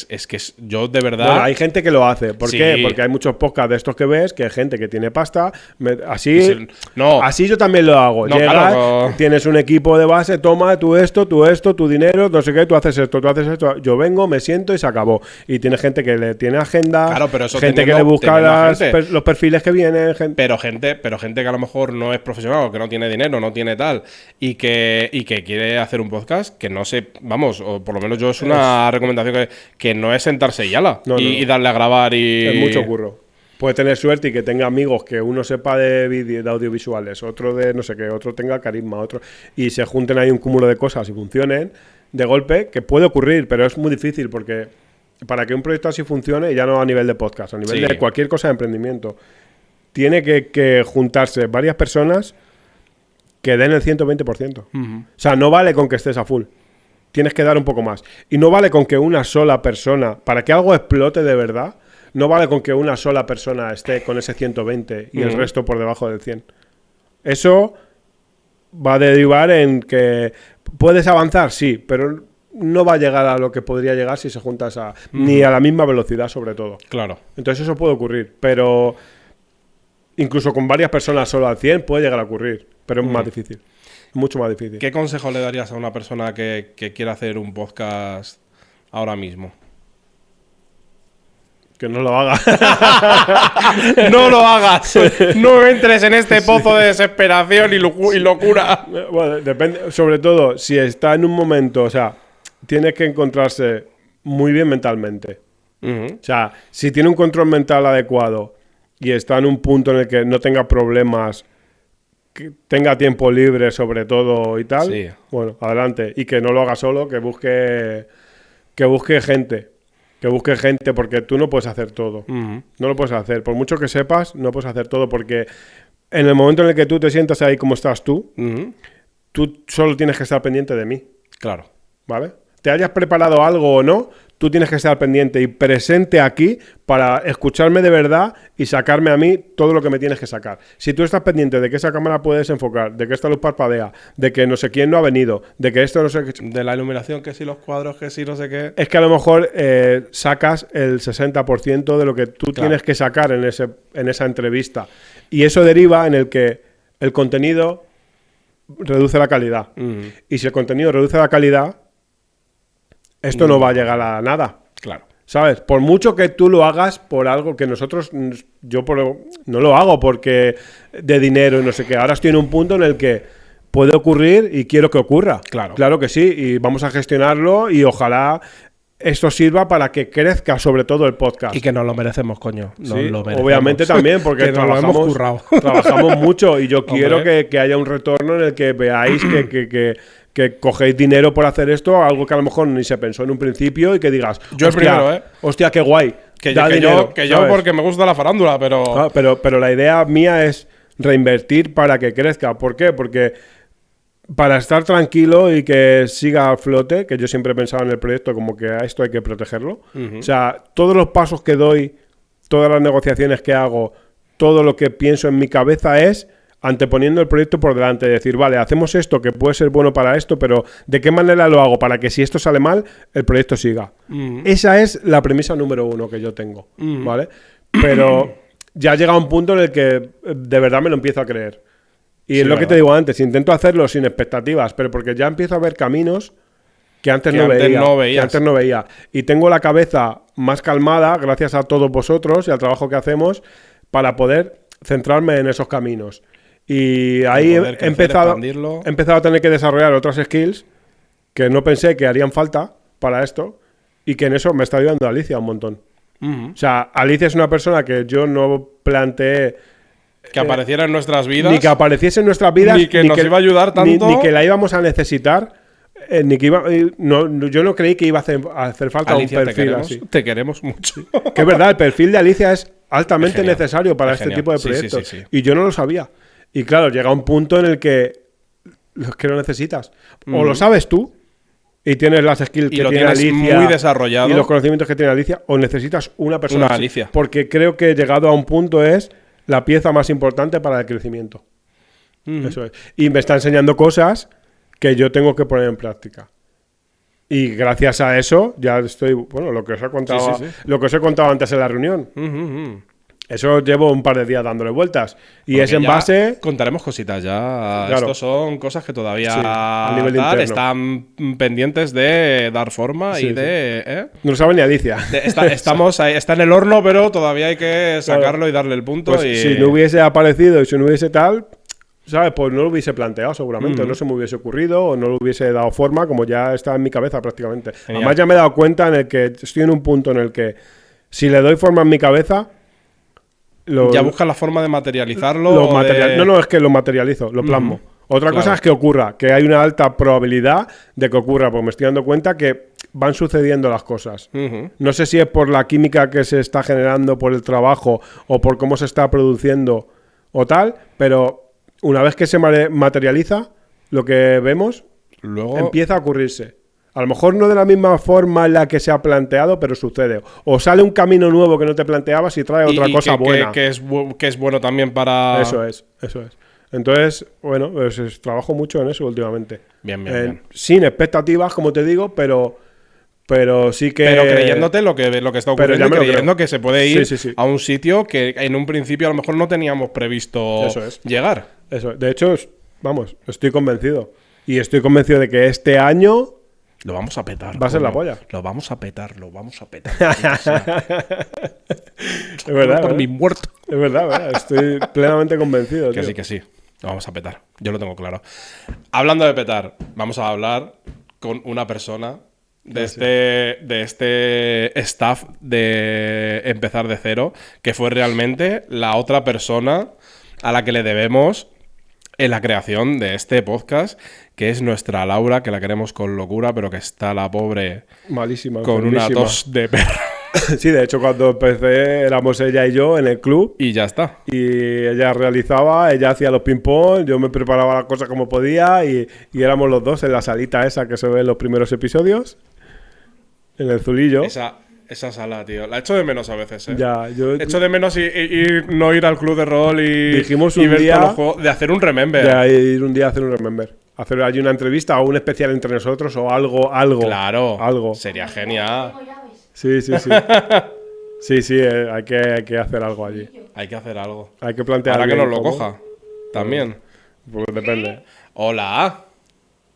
yo de verdad... Bueno, hay gente que lo hace. ¿Por qué? Porque hay muchos podcasts de estos que ves, que hay gente que tiene pasta. Así yo también lo hago. No, Llegas, tienes un equipo de base, toma tú esto, tu dinero, no sé qué, tú haces esto. Yo vengo, me siento y se acabó. Y tiene gente que le tiene agenda, claro, pero eso gente que le busca los perfiles que vienen, Pero gente que a lo mejor no es profesional, o que no tiene dinero, no tiene tal, y que quiere hacer un podcast, que no sé, vamos, o por lo menos yo es una recomendación que no es sentarse y ala, y darle a grabar y... Es mucho curro. Puede tener suerte y que tenga amigos que uno sepa de audiovisuales, otro de no sé qué, otro tenga carisma, otro... Y se junten ahí un cúmulo de cosas y funcionen de golpe, que puede ocurrir, pero es muy difícil porque para que un proyecto así funcione, y ya no a nivel de podcast, a nivel de cualquier cosa de emprendimiento... Tiene que juntarse varias personas que den el 120%. O sea, no vale con que estés a full. Tienes que dar un poco más. Y no vale con que una sola persona, para que algo explote de verdad, no vale con que una sola persona esté con ese 120 y el resto por debajo del 100. Eso va a derivar en que puedes avanzar, sí, pero no va a llegar a lo que podría llegar si se juntas ni a la misma velocidad, sobre todo. Claro. Entonces eso puede ocurrir, pero... Incluso con varias personas solo al 100 puede llegar a ocurrir, pero es más difícil, mucho más difícil. ¿Qué consejo le darías a una persona que quiera hacer un podcast ahora mismo? Que no lo haga. ¡No lo hagas! ¡No entres en este pozo de desesperación y locura! Bueno, depende, sobre todo, si está en un momento, o sea, tienes que encontrarse muy bien mentalmente. O sea, si tiene un control mental adecuado y está en un punto en el que no tenga problemas, que tenga tiempo libre sobre todo y tal, bueno, adelante. Y que no lo haga solo, que busque gente. Que busque gente, porque tú no puedes hacer todo. No lo puedes hacer. Por mucho que sepas, no puedes hacer todo, porque en el momento en el que tú te sientas ahí como estás tú, tú solo tienes que estar pendiente de mí. Claro. ¿Vale? Te hayas preparado algo o no, tú tienes que estar pendiente y presente aquí para escucharme de verdad y sacarme a mí todo lo que me tienes que sacar. Si tú estás pendiente de que esa cámara puedes enfocar, de que esta luz parpadea, de que no sé quién no ha venido, de que esto no sé qué... De la iluminación, que si los cuadros, que si no sé qué... Es que a lo mejor sacas el 60% de lo que tú tienes que sacar en esa entrevista. Y eso deriva en el que el contenido reduce la calidad. Y si el contenido reduce la calidad... Esto no va a llegar a nada. Claro. ¿Sabes? Por mucho que tú lo hagas por algo que nosotros... no lo hago porque de dinero y no sé qué. Ahora estoy en un punto en el que puede ocurrir y quiero que ocurra. Claro. Claro que sí. Y vamos a gestionarlo y ojalá esto sirva para que crezca sobre todo el podcast. Y que nos lo merecemos, coño. Nos Sí, lo merecemos. obviamente también, porque que nos lo hemos currado. trabajamos mucho y yo quiero Hombre. que haya un retorno en el que veáis que cogéis dinero por hacer esto, algo que a lo mejor ni se pensó en un principio y que digas, Yo el primero, ¿eh? Hostia, qué guay. Que da yo dinero, ¿sabes? porque me gusta la farándula, pero... Ah, pero la idea mía es reinvertir para que crezca. ¿Por qué? Porque para estar tranquilo y que siga a flote, que yo siempre he pensado en el proyecto como que a esto hay que protegerlo. O sea, todos los pasos que doy, todas las negociaciones que hago, todo lo que pienso en mi cabeza es anteponiendo el proyecto por delante, decir, vale, hacemos esto que puede ser bueno para esto, pero ¿de qué manera lo hago para que si esto sale mal, el proyecto siga? Esa es la premisa número 1 que yo tengo, ¿vale? Pero ya llega un punto en el que de verdad me lo empiezo a creer. Y Sí, es lo que ¿verdad? te digo antes, intento hacerlo sin expectativas, pero porque ya empiezo a ver caminos que antes Que no antes veía. no veías. Que antes no veía. Y tengo la cabeza más calmada, gracias a todos vosotros y al trabajo que hacemos, para poder centrarme en esos caminos. Y ahí poder he crecer, empezado expandirlo. a tener que desarrollar otras skills que no pensé que harían falta para esto y que en eso me está ayudando Alicia un montón. O sea, Alicia es una persona que yo no planteé Que apareciera en nuestras vidas. ni que apareciese en nuestras vidas, Ni que nos iba a ayudar tanto. ni que la íbamos a necesitar, ni que yo no creí que iba a hacer falta Alicia, un perfil así. te queremos mucho. Que es verdad, el perfil de Alicia es altamente Es genial, necesario para es este genial. tipo de Sí, proyectos. sí. Y yo no lo sabía. Y claro, llega un punto en el que lo necesitas. O lo sabes tú y tienes las skills Y que lo tiene tienes Alicia muy desarrollado. y los conocimientos que tiene Alicia, o necesitas una persona Una así. Alicia. Porque creo que llegado a un punto es la pieza más importante para el crecimiento. Eso es. Y me está enseñando cosas que yo tengo que poner en práctica. Y gracias a eso ya estoy, bueno, lo que os he contado, Sí. lo que os he contado antes en la reunión. Eso llevo un par de días dándole vueltas. Y Porque es en ya base. contaremos cositas ya. Claro. Estos son cosas que todavía Sí, a nivel interno. están pendientes de dar forma Sí, y de... No lo sabe ni Alicia. Estamos ahí, está en el horno, pero todavía hay que sacarlo y darle el punto. Pues y... si no hubiese aparecido y si no hubiese tal, ¿sabes? Pues no lo hubiese planteado seguramente. No se me hubiese ocurrido o no lo hubiese dado forma, como ya está en mi cabeza prácticamente. Genial. Además ya me he dado cuenta en el que estoy en un punto en el que si le doy forma en mi cabeza... ya buscas la forma de materializarlo. No, es que lo materializo, lo plasmo. Otra cosa Claro. es que ocurra, que hay una alta probabilidad de que ocurra, porque me estoy dando cuenta que van sucediendo las cosas. No sé si es por la química que se está generando, por el trabajo o por cómo se está produciendo o tal, pero una vez que se materializa, lo que vemos Luego, empieza a ocurrirse. A lo mejor no de la misma forma en la que se ha planteado, pero sucede. O sale un camino nuevo que no te planteabas y trae otra cosa buena. que es bueno también para... Eso es. Entonces, bueno, pues trabajo mucho en eso últimamente. Bien. Sin expectativas, como te digo, pero sí que... Pero creyéndote lo que está Pero ocurriendo ya y me lo creyendo creo. que se puede ir Sí. a un sitio que en un principio a lo mejor no teníamos previsto Eso es. llegar. Eso. De hecho, vamos, estoy convencido. Y estoy convencido de que este año Lo vamos a petar. va a ser la coño. polla. Lo vamos a petar. Es verdad, por ¿verdad? mi muerto. Es verdad. Estoy plenamente convencido. Que tío. sí. Lo vamos a petar. Yo lo tengo claro. Hablando de petar, vamos a hablar con una persona de este staff de empezar de cero, que fue realmente la otra persona a la que le debemos en la creación de este podcast, que es nuestra Laura, que la queremos con locura, pero que está la pobre Malísima. con una enfermísima. tos de perro. Sí, de hecho, cuando empecé éramos ella y yo en el club. Y ya está. Y ella realizaba, ella hacía los ping-pong, yo me preparaba las cosas como podía y éramos los dos en la salita esa que se ve en los primeros episodios, en el Zulillo. Esa sala, tío. La echo de menos a veces, ¿eh? Ya, yo Echo de menos no ir al club de rol y, Dijimos y un ver día- todos los juegos, de hacer un remember. ya ir un día a hacer un remember, hacer allí una entrevista o un especial entre nosotros o algo. Claro. Algo. Sería genial. Sí. Sí, hay que hacer algo allí. Hay que hacer algo. Hay que plantear. Ahora que bien nos lo cómo. coja. También. Pues depende. Hola.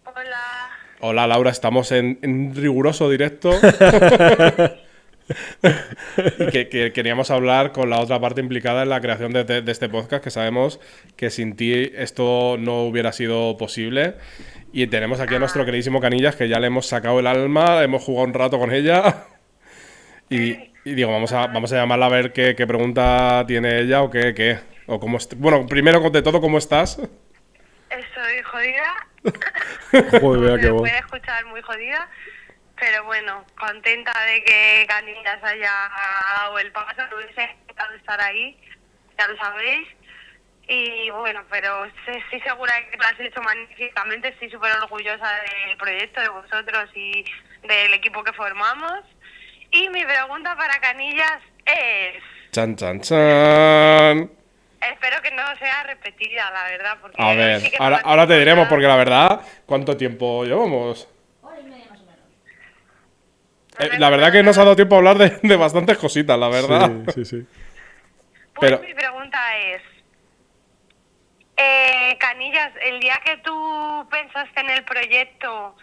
Hola. Hola, Laura. Estamos en riguroso directo. Y que queríamos hablar con la otra parte implicada en la creación de este podcast, que sabemos que sin ti esto no hubiera sido posible. Y tenemos aquí a nuestro queridísimo Canillas, que ya le hemos sacado el alma, hemos jugado un rato con ella. Y digo, vamos a llamarla a ver qué pregunta tiene ella o qué. O cómo bueno, primero de todo, ¿cómo estás? Estoy jodida. Joder, qué Me voz. puede escuchar muy jodida. Pero bueno, contenta de que Canillas haya dado el paso. Me hubiese encantado estar ahí, ya lo sabéis. Y bueno, pero estoy segura de que lo has hecho magníficamente. Estoy súper orgullosa del proyecto, de vosotros y del equipo que formamos. Y mi pregunta para Canillas es... Chan, chan, chan. Espero que no sea repetida, la verdad. Porque A ver, sí que ahora te diremos, porque la verdad, ¿cuánto tiempo llevamos? Hora y media más o menos. La verdad que nos ha dado tiempo a hablar de bastantes cositas, la verdad. Sí. Pues pero- mi pregunta es... Canillas, el día que tú pensaste en el proyecto,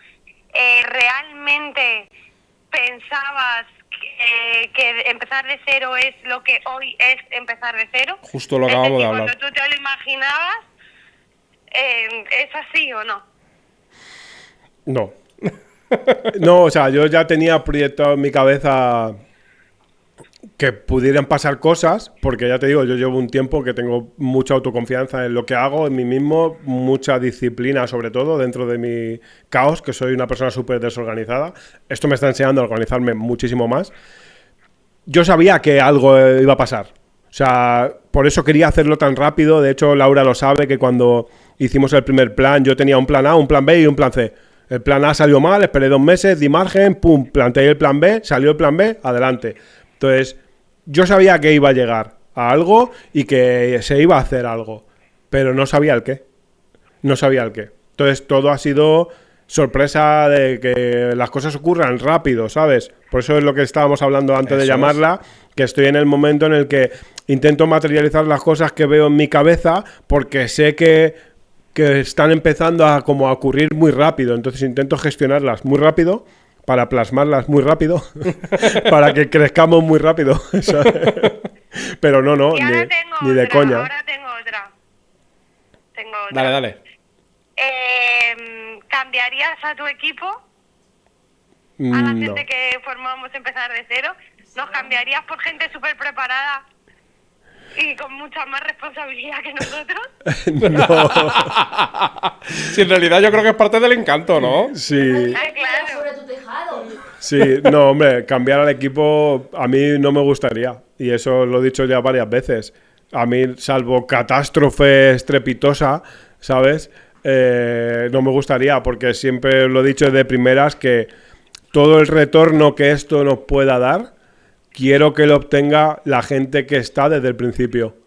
¿realmente pensabas que empezar de cero es lo que hoy es empezar de cero? Justo lo acabamos de Es decir, hablar. cuando tú te lo imaginabas, ¿es así o no? No. No, o sea, yo ya tenía proyectado en mi cabeza que pudieran pasar cosas, porque ya te digo, yo llevo un tiempo que tengo mucha autoconfianza en lo que hago, en mí mismo, mucha disciplina sobre todo dentro de mi caos, que soy una persona súper desorganizada. Esto me está enseñando a organizarme muchísimo más. Yo sabía que algo iba a pasar. O sea, por eso quería hacerlo tan rápido. De hecho, Laura lo sabe, que cuando hicimos el primer plan, yo tenía un plan A, un plan B y un plan C. El plan A salió mal, esperé 2 meses, di margen, pum, planteé el plan B, salió el plan B, adelante. Entonces, yo sabía que iba a llegar a algo y que se iba a hacer algo, pero no sabía el qué. No sabía el qué. Entonces, todo ha sido sorpresa de que las cosas ocurran rápido, ¿sabes? Por eso es lo que estábamos hablando antes de Eso es. llamarla, que estoy en el momento en el que intento materializar las cosas que veo en mi cabeza, porque sé que están empezando a como a ocurrir muy rápido. Entonces intento gestionarlas muy rápido para plasmarlas muy rápido para que crezcamos muy rápido. ¿Sabes? Pero no, Y ahora tengo ni de otra, coña. ahora tengo otra. Dale. ¿Cambiarías a tu equipo? A la No. gente que formamos empezar de cero, ¿nos cambiarías por gente súper preparada y con mucha más responsabilidad que nosotros? Sí, en realidad yo creo que es parte del encanto, ¿no? Sí, Ah, claro. Sobre tu tejado. sí, no, hombre, cambiar al equipo a mí no me gustaría. Y eso lo he dicho ya varias veces. A mí, salvo catástrofe estrepitosa, ¿sabes? No me gustaría, porque siempre lo he dicho de primeras que todo el retorno que esto nos pueda dar, quiero que lo obtenga la gente que está desde el principio.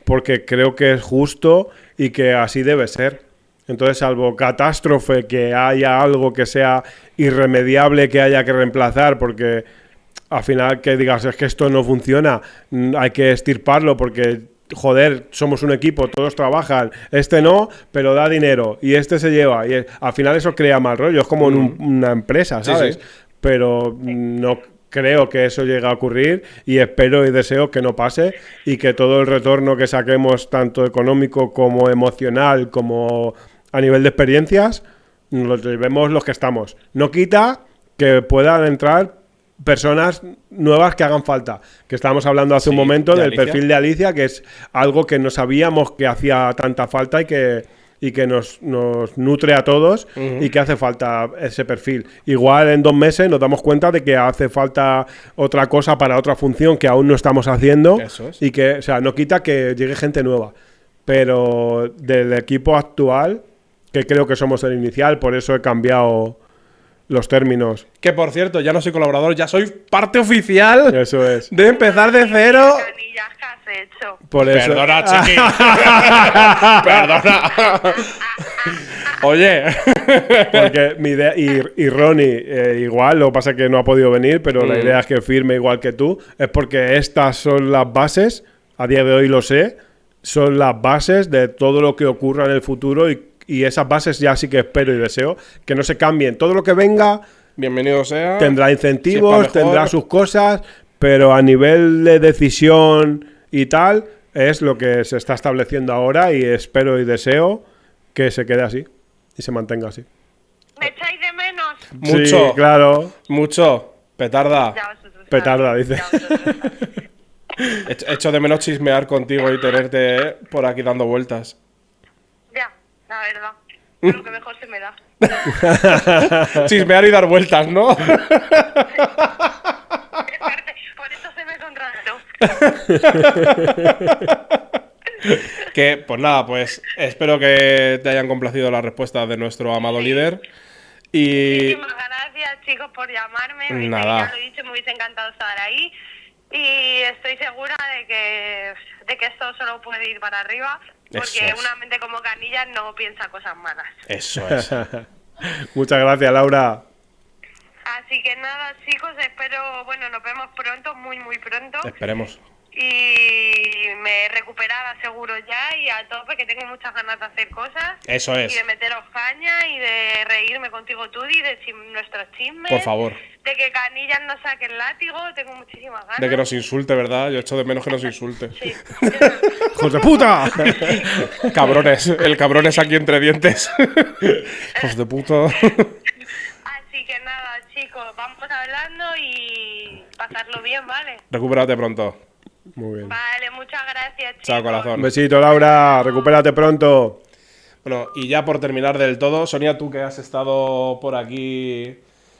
Porque creo que es justo y que así debe ser. Entonces, salvo catástrofe, que haya algo que sea irremediable que haya que reemplazar, porque al final que digas, es que esto no funciona, hay que extirparlo porque, joder, somos un equipo, todos trabajan, este no, pero da dinero, y este se lleva, y al final eso crea mal rollo, es como en una empresa, Sí, ¿sabes? sí. Pero no creo que eso llegue a ocurrir y espero y deseo que no pase y que todo el retorno que saquemos, tanto económico como emocional, como a nivel de experiencias, nos lo llevemos los que estamos. No quita que puedan entrar personas nuevas que hagan falta. Que estábamos hablando hace un Sí, momento de del Alicia. perfil de Alicia, que es algo que no sabíamos que hacía tanta falta y que nos nutre a todos y que hace falta ese perfil. Igual en 2 meses nos damos cuenta de que hace falta otra cosa para otra función que aún no estamos haciendo. Eso es. Y que, o sea, no quita que llegue gente nueva. Pero del equipo actual, que creo que somos el inicial, por eso he cambiado los términos. Que por cierto, ya no soy colaborador, ya soy parte oficial Eso es. de empezar de cero. Canillas, ¿qué has hecho? Por eso. Perdona, chiqui. Perdona. Oye. Porque mi idea, y Ronnie, igual, lo que pasa es que no ha podido venir, pero la idea es que firme igual que tú, es porque estas son las bases, a día de hoy lo sé, son las bases de todo lo que ocurra en el futuro y esas bases ya sí que espero y deseo que no se cambien. Todo lo que venga Bienvenido sea. tendrá Si incentivos, es pa' mejor. tendrá sus cosas, pero a nivel de decisión y tal, es lo que se está estableciendo ahora y espero y deseo que se quede así y se mantenga así. Mucho. Sí, claro. Mucho. Petarda. Ya vosotros Petarda, sabéis, dice. ya vosotros sabéis. Echo de menos chismear contigo y tenerte por aquí dando vueltas. Ya, la verdad. Lo que mejor se me da. Chismear y dar vueltas, ¿no? Por eso se me contrató. Que, pues nada, pues espero que te hayan complacido las respuestas de nuestro amado líder. Y Muchísimas gracias, chicos, por llamarme. Viste Nada. que ya lo he dicho, me hubiese encantado estar ahí. Y estoy segura de que esto solo puede ir para arriba. Porque Eso es. una mente como Canillas no piensa cosas malas. eso es. Muchas gracias, Laura. Así que nada, chicos, espero, bueno, nos vemos pronto, muy, muy pronto. Esperemos. Y me recuperará seguro ya y a tope, que tengo muchas ganas de hacer cosas. Eso Y es. de meteros caña y de reírme contigo, Tudi, de nuestros chismes. Por favor. De que Canillas nos saque el látigo, tengo muchísimas ganas. De que nos insulte, ¿verdad? Yo echo de menos que nos insulte. Sí. ¡Hijos de puta! Cabrones. El cabrón es aquí entre dientes. Hijos de puta. Así que nada, chicos, vamos hablando y pasarlo bien, ¿vale? Recupérate pronto. Muy bien. Vale, muchas gracias, chicos. Chao, Un corazón. besito, Laura. Recupérate pronto. Bueno, y ya por terminar del todo, Sonia, tú que has estado por aquí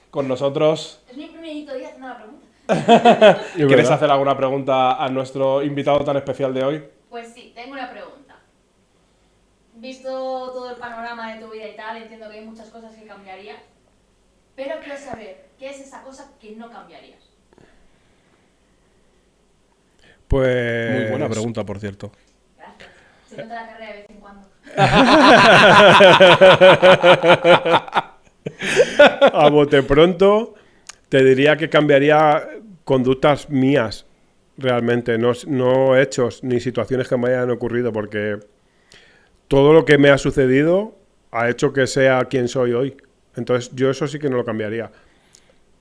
con nosotros, Es mi primerito día haciendo la pregunta. Es ¿quieres verdad. hacer alguna pregunta a nuestro invitado tan especial de hoy? Pues sí, tengo una pregunta. Visto todo el panorama de tu vida y tal, entiendo que hay muchas cosas que cambiarías. Pero quiero saber, ¿qué es esa cosa que no cambiarías? Pues. Muy buena pregunta, por cierto. Gracias. Se nota la carrera de vez en cuando. A bote pronto, te diría que cambiaría conductas mías, realmente, no hechos ni situaciones que me hayan ocurrido, porque todo lo que me ha sucedido ha hecho que sea quien soy hoy. Entonces, yo eso sí que no lo cambiaría.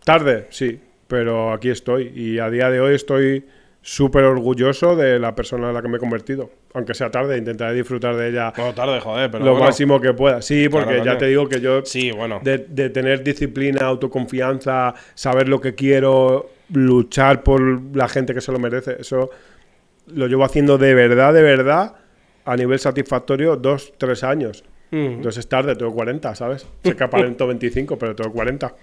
Tarde, sí, pero aquí estoy. Y a día de hoy estoy súper orgulloso de la persona en la que me he convertido. Aunque sea tarde, intentaré disfrutar de ella Bueno, tarde, joder, pero lo bueno. máximo que pueda. Sí, porque Claro, ya coño. te digo que yo Sí, bueno. de tener disciplina, autoconfianza, saber lo que quiero, luchar por la gente que se lo merece, eso lo llevo haciendo de verdad, a nivel satisfactorio 2-3 años. Entonces es tarde, tengo 40, ¿sabes? Sé que aparento 25, pero tengo 40.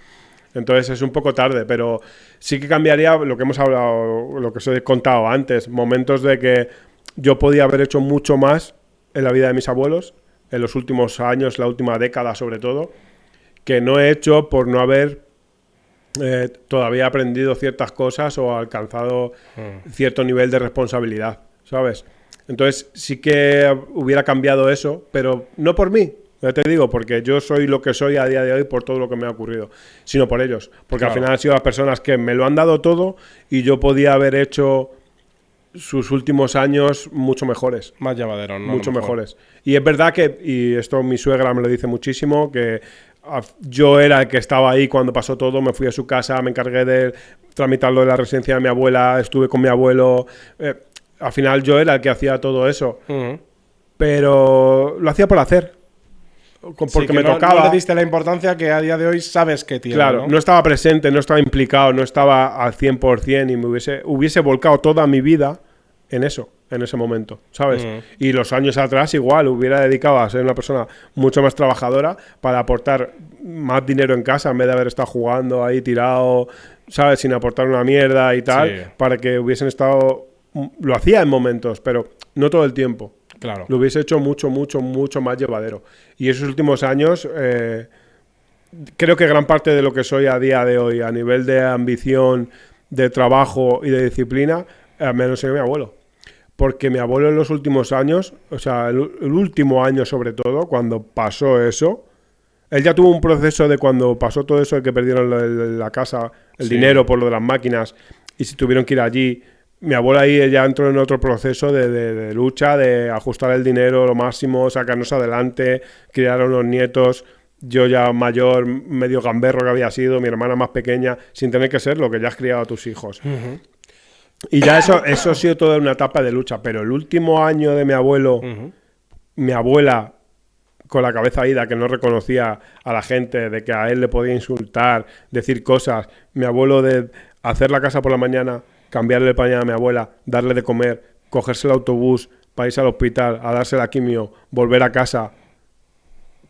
Entonces es un poco tarde, pero sí que cambiaría lo que hemos hablado, lo que os he contado antes, momentos de que yo podía haber hecho mucho más en la vida de mis abuelos, en los últimos años, la última década sobre todo, que no he hecho por no haber todavía aprendido ciertas cosas o alcanzado cierto nivel de responsabilidad, ¿sabes? Entonces sí que hubiera cambiado eso, pero no por mí, ya te digo, porque yo soy lo que soy a día de hoy por todo lo que me ha ocurrido, sino por ellos, porque Claro. al final han sido las personas que me lo han dado todo y yo podía haber hecho sus últimos años mucho mejores. Más llevadero, ¿no? Mucho A lo mejor. mejores. Y es verdad que, y esto mi suegra me lo dice muchísimo, que yo era el que estaba ahí cuando pasó todo, me fui a su casa, me encargué de tramitarlo de la residencia de mi abuela, estuve con mi abuelo, al final yo era el que hacía todo eso, Ujú. pero lo hacía por hacer, porque Sí, que me no, tocaba. no le diste la importancia que a día de hoy sabes que tiene. Claro, no estaba presente, no estaba implicado, no estaba al 100% y me hubiese volcado toda mi vida en eso, en ese momento, ¿sabes? Y los años atrás igual hubiera dedicado a ser una persona mucho más trabajadora para aportar más dinero en casa en vez de haber estado jugando ahí tirado, ¿sabes? Sin aportar una mierda y tal, Sí. para que hubiesen estado... Lo hacía en momentos, pero no todo el tiempo. Claro. Lo hubiese hecho mucho más llevadero. Y esos últimos años, creo que gran parte de lo que soy a día de hoy, a nivel de ambición, de trabajo y de disciplina, me lo enseñó mi abuelo. Porque mi abuelo en los últimos años, o sea, el último año sobre todo, cuando pasó eso, él ya tuvo un proceso de cuando pasó todo eso de que perdieron la casa, el Sí. dinero por lo de las máquinas, y si tuvieron que ir allí. Mi abuela ahí ya entró en otro proceso de lucha, de ajustar el dinero lo máximo, sacarnos adelante, criar a unos nietos, yo ya mayor, medio gamberro que había sido, mi hermana más pequeña, sin tener que ser lo que ya has criado a tus hijos. Y ya eso ha sido toda una etapa de lucha, pero el último año de mi abuelo, mi abuela con la cabeza ida, que no reconocía a la gente, de que a él le podía insultar, decir cosas. Mi abuelo de hacer la casa por la mañana, cambiarle el pañal a mi abuela, darle de comer, cogerse el autobús para irse al hospital, a darse la quimio, volver a casa,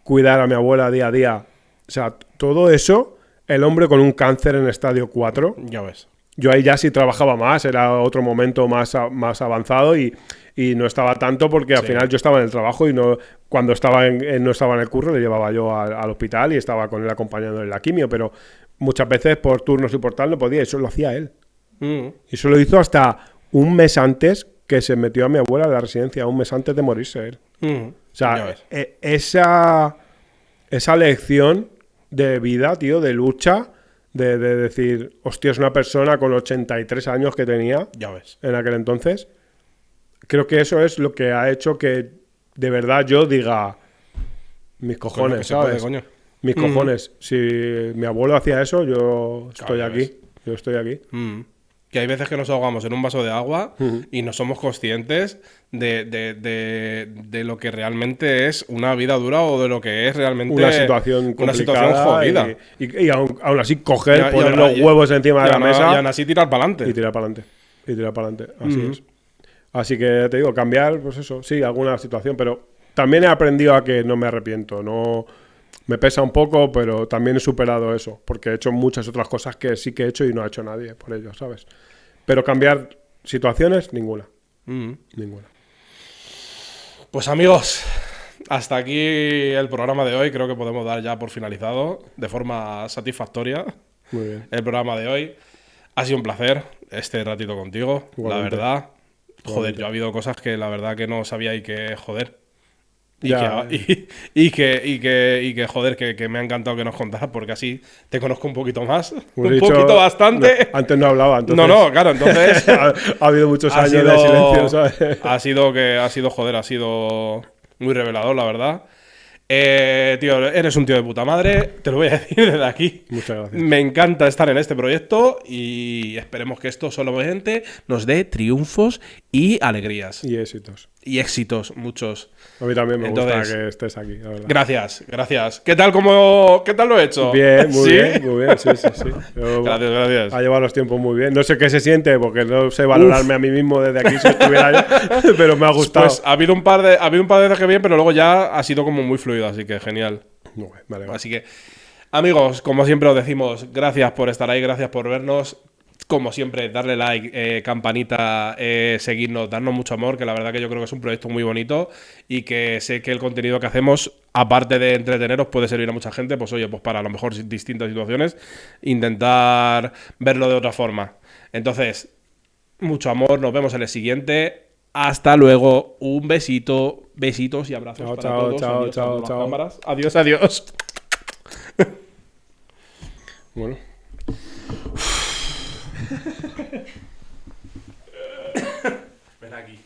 cuidar a mi abuela día a día. O sea, todo eso, el hombre con un cáncer en estadio 4. Ya ves. Yo ahí ya sí trabajaba más, era otro momento más avanzado y no estaba tanto porque al final yo estaba en el trabajo y no cuando estaba no estaba en el curro le llevaba yo al hospital y estaba con él acompañándole en la quimio, pero muchas veces por turnos y por tal no podía, eso lo hacía él. Y eso lo hizo hasta un mes antes que se metió a mi abuela a la residencia, un mes antes de morirse él. O sea, esa lección de vida, tío, de lucha, de decir, hostia, es una persona con 83 años que tenía Ya ves. en aquel entonces. Creo que eso es lo que ha hecho que de verdad yo diga, mis cojones, que se ¿sabes? puede, coño. Mis cojones. Si mi abuelo hacía eso, yo estoy ya aquí. ves. Yo estoy aquí. Que hay veces que nos ahogamos en un vaso de agua y no somos conscientes de lo que realmente es una vida dura o de lo que es realmente Una situación complicada jodida. Y aún así coger, Y poner ahora- los huevos encima de la mesa Y aún así tirar para adelante. y tirar para adelante. Y tirar para adelante. Así es. Así que te digo, cambiar, pues eso, sí, alguna situación, pero también he aprendido a que no me arrepiento. No me pesa un poco, pero también he superado eso, porque he hecho muchas otras cosas que sí que he hecho y no ha hecho nadie por ello, ¿sabes? Pero cambiar situaciones, ninguna. Ninguna. Pues amigos, hasta aquí el programa de hoy. Creo que podemos dar ya por finalizado de forma satisfactoria Muy bien. el programa de hoy. Ha sido un placer este ratito contigo, Igualmente. la verdad. Joder, Igualmente. yo ha habido cosas que la verdad que no sabía y que joder. Ya. Y que joder, que me ha encantado que nos contaras porque así te conozco un poquito más. Hemos Un dicho- poquito bastante. no, antes no hablaba, entonces. No, claro, entonces. ha habido muchos años de silencio, ¿sabes? ha sido muy revelador, la verdad. Tío, eres un tío de puta madre, te lo voy a decir desde aquí. Muchas gracias. Me encanta estar en este proyecto y esperemos que esto solamente nos dé triunfos y alegrías. Y éxitos. Y éxitos, muchos. A mí también me Entonces, gusta que estés aquí, la verdad. Gracias. ¿Qué tal lo he hecho? Bien, muy ¿Sí? bien, muy bien, sí. Yo- Gracias. Ha llevado los tiempos muy bien. No sé qué se siente, porque no sé valorarme a mí mismo desde aquí si estuviera yo, pero me ha gustado. Pues ha habido un par de veces que bien, pero luego ya ha sido como muy fluido, así que genial. Muy bien, vale. Así que, amigos, como siempre os decimos, gracias por estar ahí, gracias por vernos. Como siempre, darle like, campanita, seguirnos, darnos mucho amor, que la verdad que yo creo que es un proyecto muy bonito y que sé que el contenido que hacemos, aparte de entreteneros, puede servir a mucha gente, pues oye, pues para a lo mejor distintas situaciones, intentar verlo de otra forma. Entonces, mucho amor, nos vemos en el siguiente. Hasta luego, un besito, besitos y abrazos Chao, para chao, todos. chao, Adiós a chao, todas las chao. cámaras. Adiós. Bueno. Ven aquí.